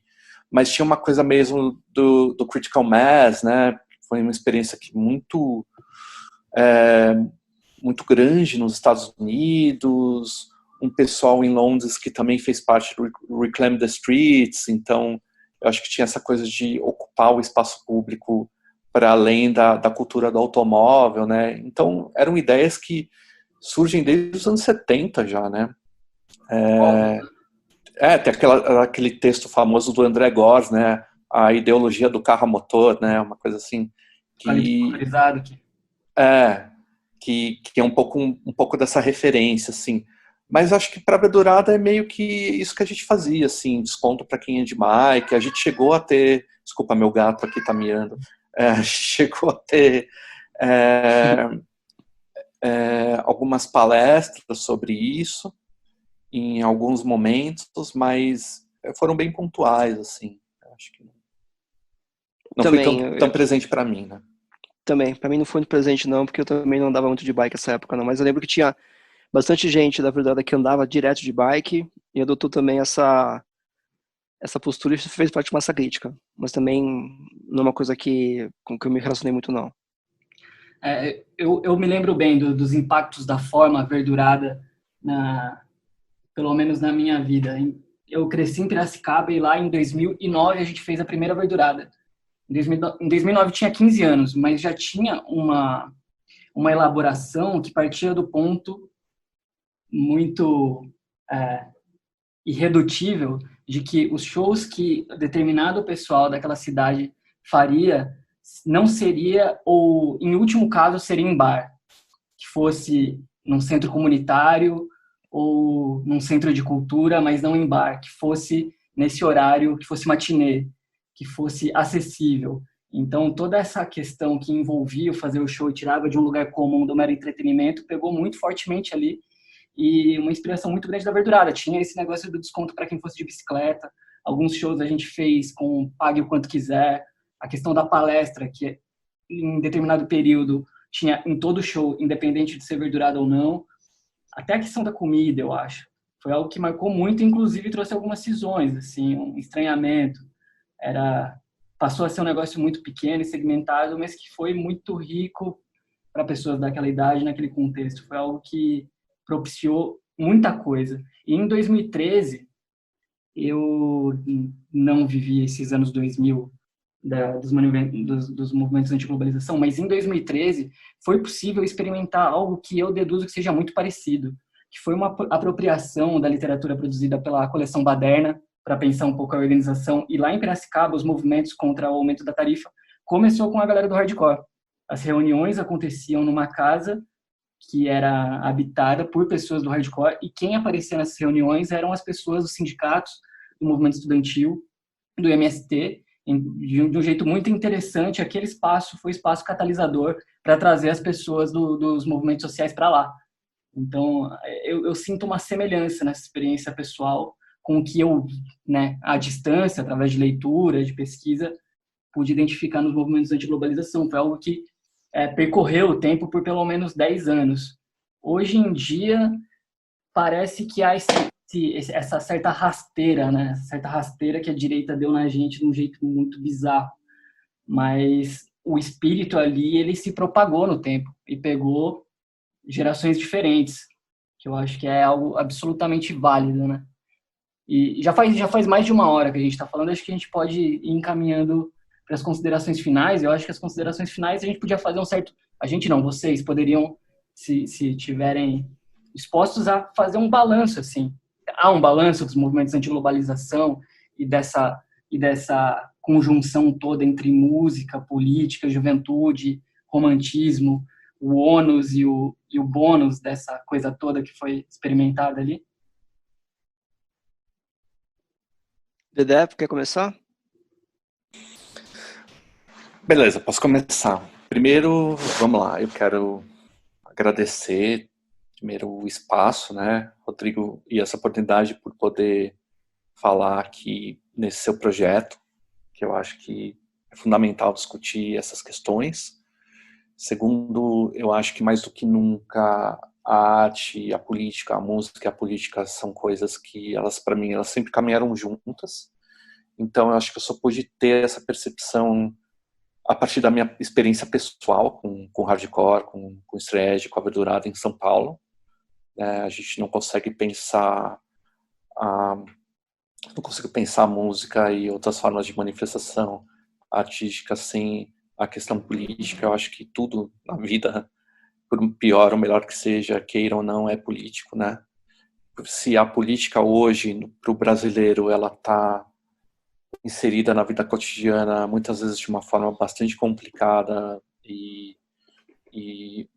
mas tinha uma coisa mesmo do critical mass, né, foi uma experiência que muito grande nos Estados Unidos, um pessoal em Londres que também fez parte do Reclaim the Streets, então eu acho que tinha essa coisa de ocupar o espaço público para além da cultura do automóvel, né? Então eram ideias que surgem desde os anos 70 já, né? Tem aquele texto famoso do André Gorz, né? A ideologia do carro a motor, né? Uma coisa assim que que é um pouco dessa referência, assim. Mas acho que para a Verdurada é meio que isso que a gente fazia, assim, desconto para quem é de bike. A gente chegou a ter, desculpa, meu gato aqui tá miando. A gente chegou a ter algumas palestras sobre isso em alguns momentos, mas foram bem pontuais, assim. Acho que não Também, foi tão presente para mim, né? Também, para mim não foi muito presente não, porque eu também não andava muito de bike nessa época não, mas eu lembro que tinha bastante gente da verdade que andava direto de bike e adotou também essa postura e fez parte de massa crítica, mas também não é uma coisa com que eu me relacionei muito não. Eu me lembro bem dos impactos da forma verdurada, pelo menos na minha vida. Eu cresci em Piracicaba e lá em 2009 a gente fez a primeira verdurada. Em 2009 tinha 15 anos, mas já tinha uma elaboração que partia do ponto muito irredutível de que os shows que determinado pessoal daquela cidade faria não seria, ou em último caso, seria em bar, que fosse num centro comunitário ou num centro de cultura, mas não em bar, que fosse nesse horário, que fosse matinê, que fosse acessível. Então, toda essa questão que envolvia fazer o show e tirava de um lugar comum do mero entretenimento pegou muito fortemente ali, e uma inspiração muito grande da Verdurada. Tinha esse negócio do desconto para quem fosse de bicicleta. Alguns shows a gente fez com pague o quanto quiser. A questão da palestra, que em determinado período tinha em todo show, independente de ser Verdurada ou não. Até a questão da comida, eu acho. Foi algo que marcou muito, inclusive trouxe algumas cisões, assim, um estranhamento. Passou a ser um negócio muito pequeno e segmentado, mas que foi muito rico para pessoas daquela idade, naquele contexto. Foi algo que propiciou muita coisa. E em 2013, eu não vivi esses anos 2000 dos movimentos anti-globalização, mas em 2013 foi possível experimentar algo que eu deduzo que seja muito parecido, que foi uma apropriação da literatura produzida pela coleção Baderna, para pensar um pouco a organização, e lá em Piracicaba, os movimentos contra o aumento da tarifa começou com a galera do hardcore. As reuniões aconteciam numa casa que era habitada por pessoas do hardcore, e quem aparecia nessas reuniões eram as pessoas dos sindicatos, do movimento estudantil, do MST, de um jeito muito interessante. Aquele espaço foi espaço catalisador para trazer as pessoas dos movimentos sociais para lá. Então, eu sinto uma semelhança nessa experiência pessoal com o que eu, né, à distância, através de leitura, de pesquisa, pude identificar nos movimentos anti-globalização. Foi algo que percorreu o tempo por pelo menos 10 anos. Hoje em dia, parece que há essa certa rasteira, né? Certa rasteira que a direita deu na gente de um jeito muito bizarro. Mas o espírito ali, ele se propagou no tempo e pegou gerações diferentes, que eu acho que é algo absolutamente válido, né? E já faz mais de uma hora que a gente está falando, acho que a gente pode ir encaminhando para as considerações finais. Eu acho que as considerações finais a gente podia fazer um certo... A gente não, vocês poderiam, se tiverem dispostos a fazer um balanço, assim. Há um balanço dos movimentos anti-globalização e dessa conjunção toda entre música, política, juventude, romantismo, o ônus e o bônus dessa coisa toda que foi experimentada ali? Dedé, quer começar? Beleza, posso começar. Primeiro, vamos lá, eu quero agradecer primeiro o espaço, né, Rodrigo, e essa oportunidade por poder falar aqui nesse seu projeto, que eu acho que é fundamental discutir essas questões. Segundo, eu acho que mais do que nunca a arte, a política, a música e a política são coisas que elas, para mim, elas sempre caminharam juntas. Então, eu acho que eu só pude ter essa percepção a partir da minha experiência pessoal com hardcore, com thrash, com a Verdurada em São Paulo. né? A gente não consegue pensar a música e outras formas de manifestação artística sem a questão política. Eu acho que tudo na vida, por pior ou melhor que seja, queira ou não, é político, né? Se a política hoje, para o brasileiro, ela está inserida na vida cotidiana, muitas vezes de uma forma bastante complicada e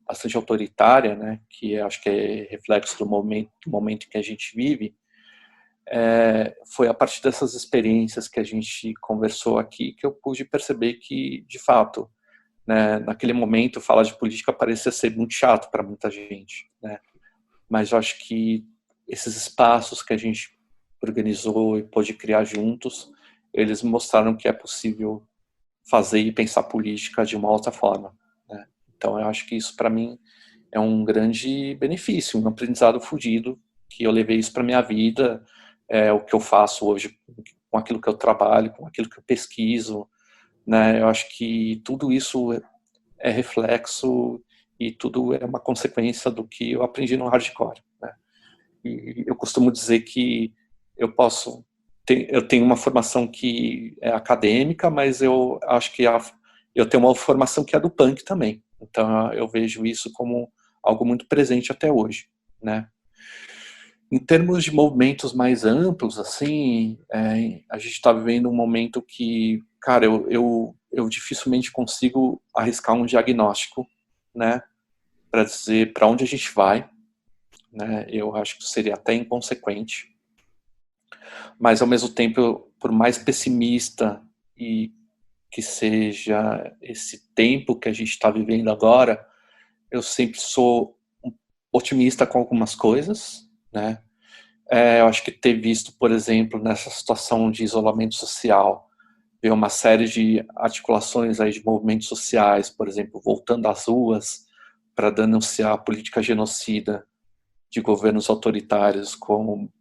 bastante autoritária, né? Que acho que é reflexo do momento em que a gente vive. Foi a partir dessas experiências que a gente conversou aqui que eu pude perceber que, de fato, né, naquele momento, falar de política parecia ser muito chato para muita gente, né? Mas eu acho que esses espaços que a gente organizou e pôde criar juntos, eles mostraram que é possível fazer e pensar política de uma outra forma, né? Então eu acho que isso para mim é um grande benefício, um aprendizado fodido, que eu levei isso para minha vida, o que eu faço hoje com aquilo que eu trabalho, com aquilo que eu pesquiso, né? Eu acho que tudo isso é reflexo e tudo é uma consequência do que eu aprendi no hardcore, né? E eu costumo dizer que eu tenho uma formação que é acadêmica, mas eu acho que eu tenho uma formação que é do punk também. Então eu vejo isso como algo muito presente até hoje, né? Em termos de movimentos mais amplos, assim, a gente está vivendo um momento que, cara, eu dificilmente consigo arriscar um diagnóstico, né, para dizer para onde a gente vai, né? Eu acho que seria até inconsequente, mas ao mesmo tempo, por mais pessimista e que seja esse tempo que a gente está vivendo agora, eu sempre sou otimista com algumas coisas, né? Eu acho que ter visto, por exemplo, nessa situação de isolamento social, ver uma série de articulações aí de movimentos sociais, por exemplo, voltando às ruas para denunciar a política genocida de governos autoritários, como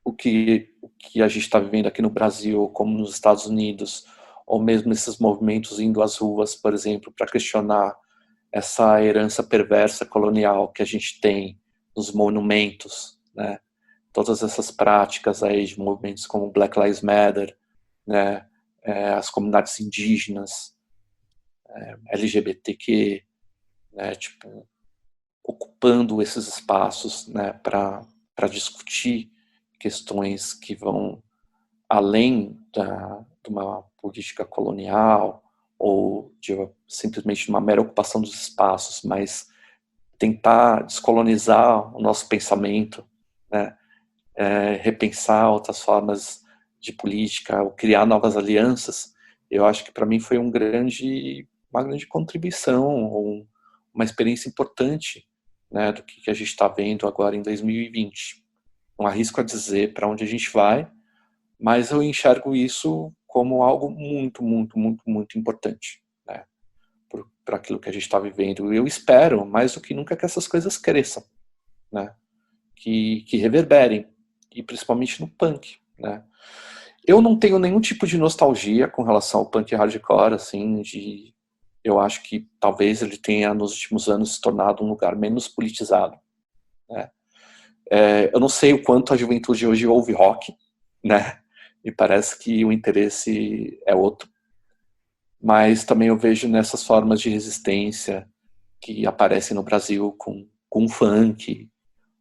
o que a gente está vivendo aqui no Brasil, como nos Estados Unidos, ou mesmo esses movimentos indo às ruas, por exemplo, para questionar essa herança perversa colonial que a gente tem nos monumentos, né? Todas essas práticas aí de movimentos como Black Lives Matter, né? As comunidades indígenas, LGBTQ, né? Tipo, ocupando esses espaços, né? Para discutir questões que vão além de uma política colonial ou simplesmente de uma mera ocupação dos espaços, mas tentar descolonizar o nosso pensamento, né? Repensar outras formas de política, ou criar novas alianças. Eu acho que para mim foi uma grande contribuição, uma experiência importante, né, do que a gente está vendo agora em 2020. Não arrisco a dizer para onde a gente vai, mas eu enxergo isso como algo muito, muito, muito, muito importante, né, para aquilo que a gente está vivendo. Eu espero, mais do que nunca, que essas coisas cresçam, né, que reverberem, e principalmente no punk, né. Eu não tenho nenhum tipo de nostalgia com relação ao punk hardcore, assim, eu acho que talvez ele tenha, nos últimos anos, se tornado um lugar menos politizado, né. Eu não sei o quanto a juventude hoje ouve rock, né, e parece que o interesse é outro, mas também eu vejo nessas formas de resistência que aparecem no Brasil com funk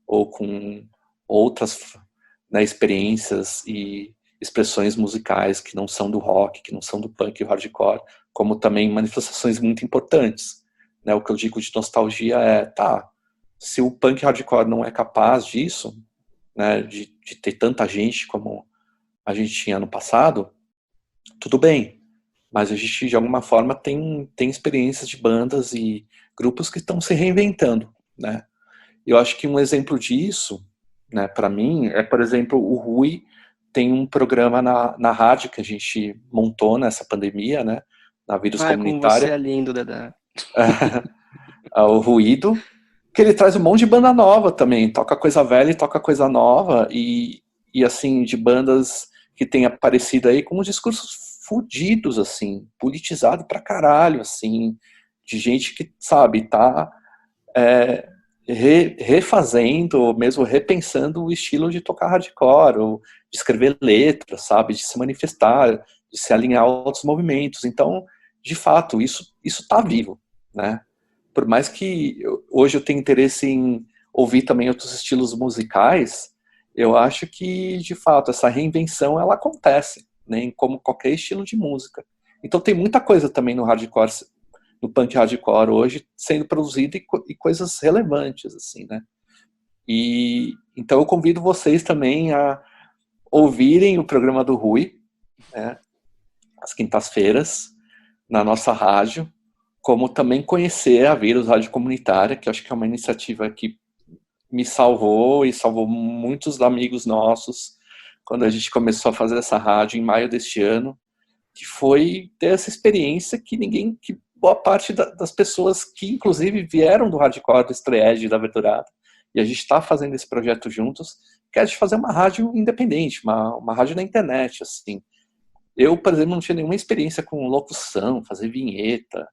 ou com outras, né, experiências e expressões musicais que não são do rock, que não são do punk e hardcore, como também manifestações muito importantes, né? O que eu digo de nostalgia se o punk hardcore não é capaz disso, né, de ter tanta gente como a gente tinha no passado, tudo bem, mas a gente de alguma forma tem experiências de bandas e grupos que estão se reinventando, né? Eu acho que um exemplo disso, né, para mim, por exemplo, o Rui tem um programa na rádio que a gente montou nessa pandemia, né, na Vírus Como você Comunitária, é lindo, Dedé. o Ruído, que ele traz um monte de banda nova também, toca coisa velha e toca coisa nova, e assim, de bandas que tem aparecido aí com uns discursos fudidos, assim, politizado pra caralho, assim, de gente que, sabe, refazendo, ou mesmo repensando o estilo de tocar hardcore, ou de escrever letras, sabe, de se manifestar, de se alinhar a outros movimentos. Então, de fato, isso está vivo, né? Por mais que hoje eu tenha interesse em ouvir também outros estilos musicais, eu acho que, de fato, essa reinvenção, ela acontece, né, como qualquer estilo de música. Então tem muita coisa também no hardcore, no punk hardcore hoje, sendo produzida e coisas relevantes, assim, né? E então eu convido vocês também a ouvirem o programa do Rui, né, às quintas-feiras, na nossa rádio, como também conhecer a Vírus Rádio Comunitária, que eu acho que é uma iniciativa que me salvou e salvou muitos amigos nossos quando a gente começou a fazer essa rádio em maio deste ano, que foi ter essa experiência que boa parte das pessoas que inclusive vieram do hardcore, do Estreed, da Verdurada, e a gente está fazendo esse projeto juntos, que é de fazer uma rádio independente, uma rádio na internet, assim. Eu, por exemplo, não tinha nenhuma experiência com locução, fazer vinheta,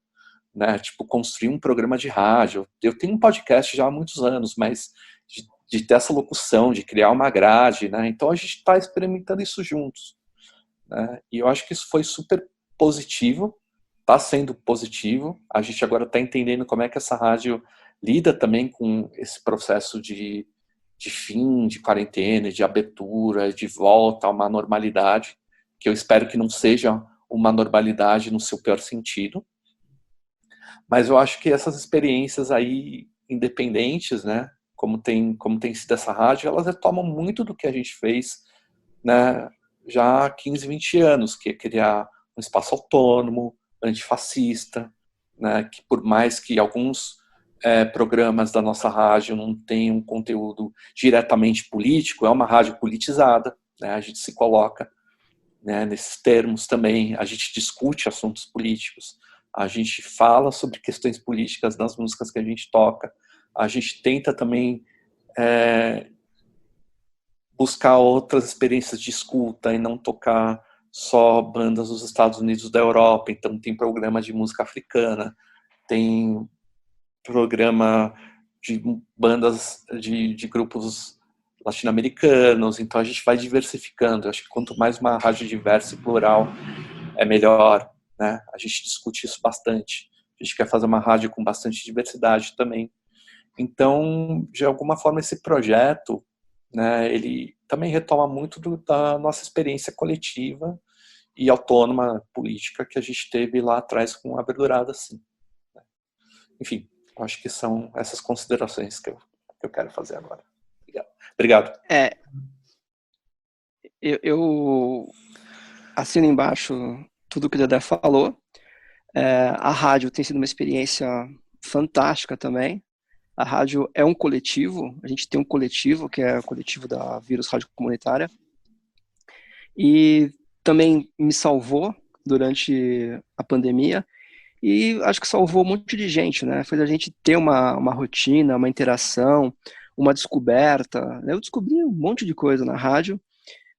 né, tipo, construir um programa de rádio. Eu tenho um podcast já há muitos anos, mas de ter essa locução, de criar uma grade, né, então a gente está experimentando isso juntos, né, e eu acho que isso foi super positivo, está sendo positivo, a gente agora está entendendo como é que essa rádio lida também com esse processo de fim, de quarentena, de abertura, de volta a uma normalidade, que eu espero que não seja uma normalidade no seu pior sentido, mas eu acho que essas experiências aí independentes, né, como tem sido essa rádio, elas retomam muito do que a gente fez, né, já há 15, 20 anos, que é criar um espaço autônomo, antifascista, né, que por mais que alguns programas da nossa rádio não tenham um conteúdo diretamente político, é uma rádio politizada, né, a gente se coloca, né, nesses termos também, a gente discute assuntos políticos, a gente fala sobre questões políticas nas músicas que a gente toca, a gente tenta também buscar outras experiências de escuta e não tocar só bandas dos Estados Unidos, da Europa. Então tem programa de música africana, tem programa de bandas de grupos latino-americanos, então a gente vai diversificando. Eu acho que quanto mais uma rádio diversa e plural é melhor, né? A gente discute isso bastante. A gente quer fazer uma rádio com bastante diversidade também. Então, de alguma forma, esse projeto, né, ele também retoma muito da nossa experiência coletiva e autônoma política que a gente teve lá atrás com a Verdurada, assim. Enfim, acho que são essas considerações que eu quero fazer agora. Obrigado. Eu assino embaixo tudo que o Dedé falou. A rádio tem sido uma experiência fantástica também. A rádio é um coletivo, a gente tem um coletivo, que é o coletivo da Vírus Rádio Comunitária, e também me salvou durante a pandemia, e acho que salvou um monte de gente, né? Fez a gente ter uma rotina, uma interação, uma descoberta. Eu descobri um monte de coisa na rádio.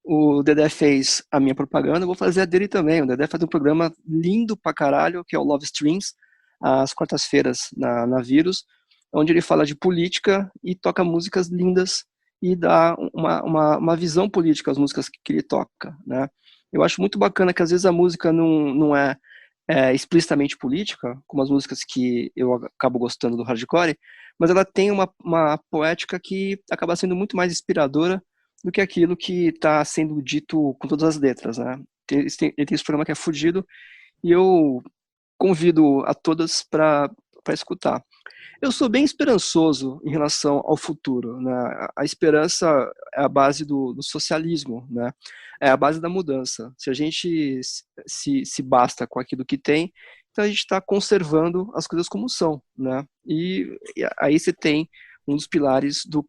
O Dedé fez a minha propaganda, eu vou fazer a dele também. O Dedé faz um programa lindo pra caralho, que é o Love Streams, às quartas-feiras na Vírus, onde ele fala de política e toca músicas lindas e dá uma visão política às músicas que ele toca, né? Eu acho muito bacana que às vezes a música não é explicitamente política, como as músicas que eu acabo gostando do hardcore, mas ela tem uma poética que acaba sendo muito mais inspiradora do que aquilo que está sendo dito com todas as letras, né? Ele tem esse programa que é Fudido, e eu convido a todas para escutar. Eu sou bem esperançoso em relação ao futuro, né? A esperança é a base do socialismo, né? É a base da mudança. Se a gente se basta com aquilo que tem, então a gente está conservando as coisas como são, né? E aí você tem um dos pilares do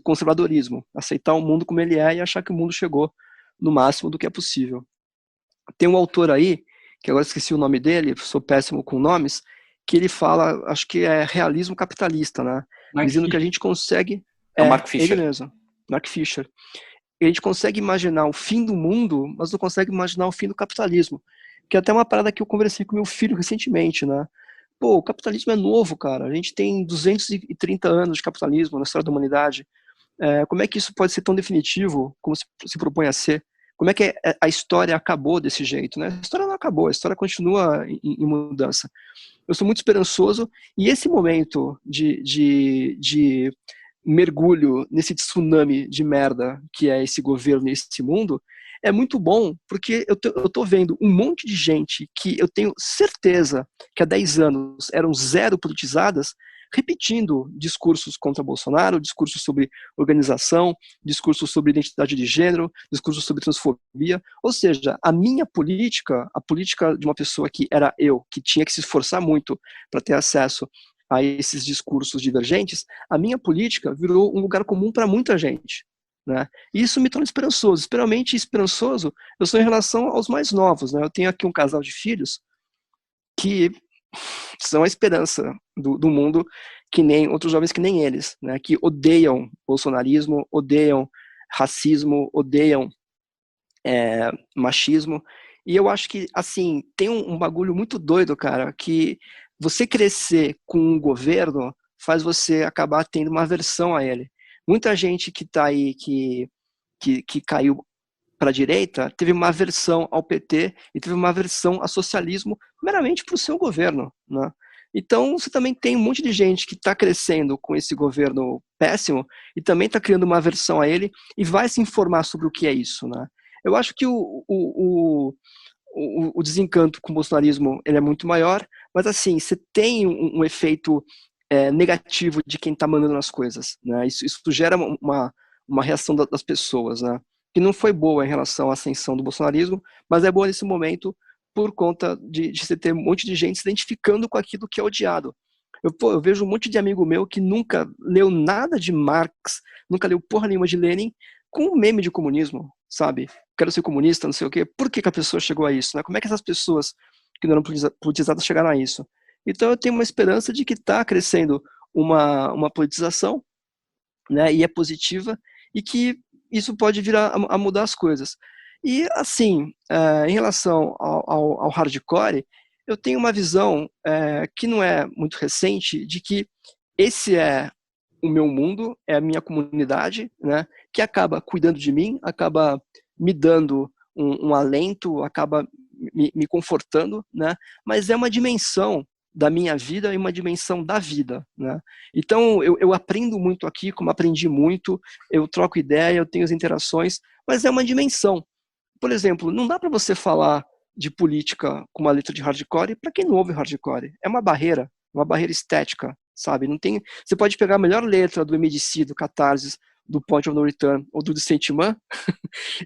conservadorismo, aceitar o mundo como ele é e achar que o mundo chegou no máximo do que é possível. Tem um autor aí, que agora esqueci o nome dele, sou péssimo com nomes, que ele fala, acho que é realismo capitalista, né? Dizendo que a gente consegue... É o Mark Fisher. Ele mesmo, Mark Fisher. A gente consegue imaginar o fim do mundo, mas não consegue imaginar o fim do capitalismo. Que é até uma parada que eu conversei com meu filho recentemente, né? Pô, o capitalismo é novo, cara. A gente tem 230 anos de capitalismo na história da humanidade. Como é que isso pode ser tão definitivo como se propõe a ser? Como é que a história acabou desse jeito, né? A história não acabou, a história continua em mudança. Eu sou muito esperançoso e esse momento de mergulho nesse tsunami de merda que é esse governo e esse mundo é muito bom, porque eu tô vendo um monte de gente que eu tenho certeza que há 10 anos eram zero politizadas, repetindo discursos contra Bolsonaro, discursos sobre organização, discursos sobre identidade de gênero, discursos sobre transfobia. Ou seja, a minha política, a política de uma pessoa que era eu, que tinha que se esforçar muito para ter acesso a esses discursos divergentes, a minha política virou um lugar comum para muita gente. Né? E isso me torna esperançoso. Especialmente esperançoso eu sou em relação aos mais novos. Né? Eu tenho aqui um casal de filhos que são a esperança do mundo, que nem outros jovens que nem eles, né? Que odeiam bolsonarismo, odeiam racismo, odeiam machismo. E eu acho que, assim, tem um bagulho muito doido, cara, que você crescer com um governo faz você acabar tendo uma aversão a ele. Muita gente que tá aí, que caiu para a direita, teve uma aversão ao PT e teve uma aversão ao socialismo meramente para o seu governo. Né? Então, você também tem um monte de gente que está crescendo com esse governo péssimo e também está criando uma aversão a ele e vai se informar sobre o que é isso. Né? Eu acho que o desencanto com o bolsonarismo ele é muito maior, mas assim, você tem um efeito negativo de quem está mandando as coisas. Né? Isso gera uma reação das pessoas, né? Que não foi boa em relação à ascensão do bolsonarismo, mas é boa nesse momento por conta de você ter um monte de gente se identificando com aquilo que é odiado. Eu vejo um monte de amigo meu que nunca leu nada de Marx, nunca leu porra nenhuma de Lenin, com um meme de comunismo, sabe? Quero ser comunista, não sei o quê. Por que a pessoa chegou a isso? Né? Como é que essas pessoas que não eram politizadas chegaram a isso? Então eu tenho uma esperança de que está crescendo uma politização, né, e é positiva, e que isso pode vir a mudar as coisas. E, assim, em relação ao hardcore, eu tenho uma visão que não é muito recente, de que esse é o meu mundo, é a minha comunidade, né, que acaba cuidando de mim, acaba me dando um alento, acaba me confortando, né, mas é uma dimensão da minha vida e uma dimensão da vida, né? Então, eu aprendo muito aqui, como aprendi muito, eu troco ideia, eu tenho as interações, mas é uma dimensão. Por exemplo, não dá para você falar de política com uma letra de hardcore para quem não ouve hardcore. É uma barreira estética, sabe? Não tem. Você pode pegar a melhor letra do MDC, do Catarsis, do Point of No Return ou do Saint-Man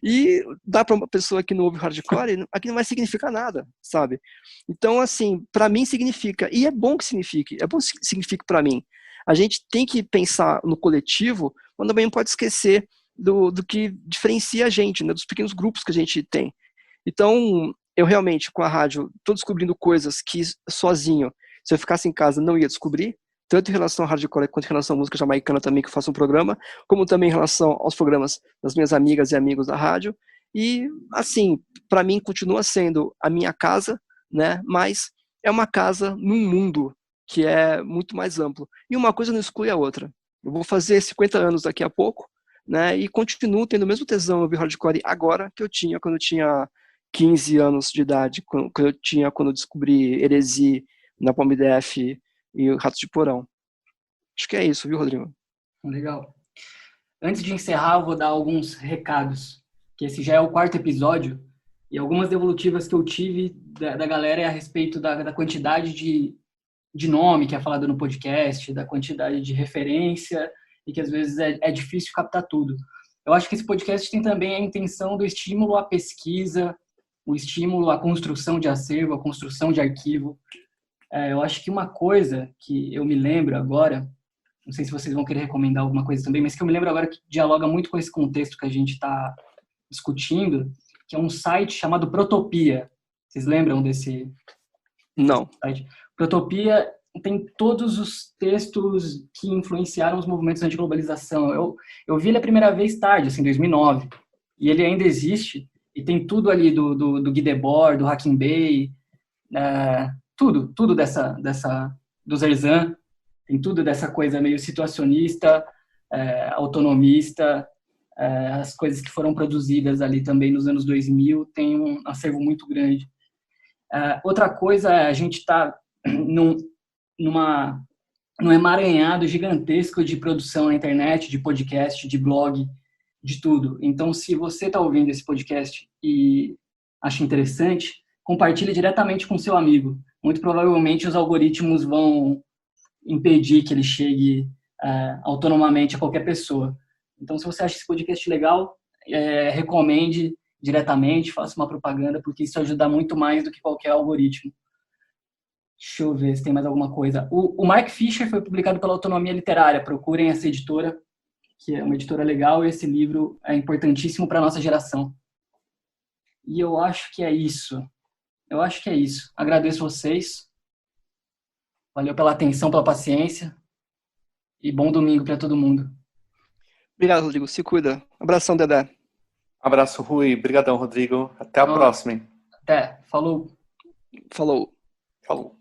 e dá para uma pessoa que não ouve hardcore, aqui não vai significar nada, sabe? Então, assim, para mim significa, e é bom que signifique, é bom que signifique para mim. A gente tem que pensar no coletivo, mas também não pode esquecer do que diferencia a gente, né, dos pequenos grupos que a gente tem. Então, eu realmente, com a rádio, estou descobrindo coisas que sozinho, se eu ficasse em casa, não ia descobrir, tanto em relação ao hardcore quanto em relação à música jamaicana também, que eu faço um programa, como também em relação aos programas das minhas amigas e amigos da rádio. E, assim, para mim continua sendo a minha casa, né? Mas é uma casa num mundo que é muito mais amplo. E uma coisa não exclui a outra. Eu vou fazer 50 anos daqui a pouco, né? E continuo tendo o mesmo tesão em ouvir hardcore agora que eu tinha quando eu tinha 15 anos de idade, quando eu descobri Heresia, Napalm Death e o Ratos de Porão. Acho que é isso, viu, Rodrigo? Legal. Antes de encerrar, eu vou dar alguns recados, que esse já é o 4º episódio, e algumas devolutivas que eu tive da galera é a respeito da quantidade de nome que é falado no podcast, da quantidade de referência, e que às vezes é difícil captar tudo. Eu acho que esse podcast tem também a intenção do estímulo à pesquisa, o estímulo à construção de acervo, à construção de arquivo. Eu acho que uma coisa que eu me lembro agora, não sei se vocês vão querer recomendar alguma coisa também, mas que eu me lembro agora que dialoga muito com esse contexto que a gente está discutindo, que é um site chamado Protopia. Vocês lembram desse Não. site? Protopia tem todos os textos que influenciaram os movimentos anti-globalização. Eu vi ele a primeira vez tarde, assim, em 2009, e ele ainda existe, e tem tudo ali do Guy Debord, do Hakim Bey, tudo do Zerzan, tem tudo dessa coisa meio situacionista, autonomista, as coisas que foram produzidas ali também nos anos 2000, tem um acervo muito grande. Outra coisa a gente está num emaranhado gigantesco de produção na internet, de podcast, de blog, de tudo. Então, se você está ouvindo esse podcast e acha interessante, compartilhe diretamente com seu amigo. Muito provavelmente os algoritmos vão impedir que ele chegue autonomamente a qualquer pessoa. Então, se você acha esse podcast legal, recomende diretamente, faça uma propaganda, porque isso ajuda muito mais do que qualquer algoritmo. Deixa eu ver se tem mais alguma coisa. O Mark Fisher foi publicado pela Autonomia Literária. Procurem essa editora, que é uma editora legal, e esse livro é importantíssimo para a nossa geração. E eu acho que é isso. Agradeço vocês. Valeu pela atenção, pela paciência. E bom domingo para todo mundo. Obrigado, Rodrigo. Se cuida. Abração, Dedé. Abraço, Rui. Obrigadão, Rodrigo. Até a próxima, hein? Até. Falou. Falou. Falou.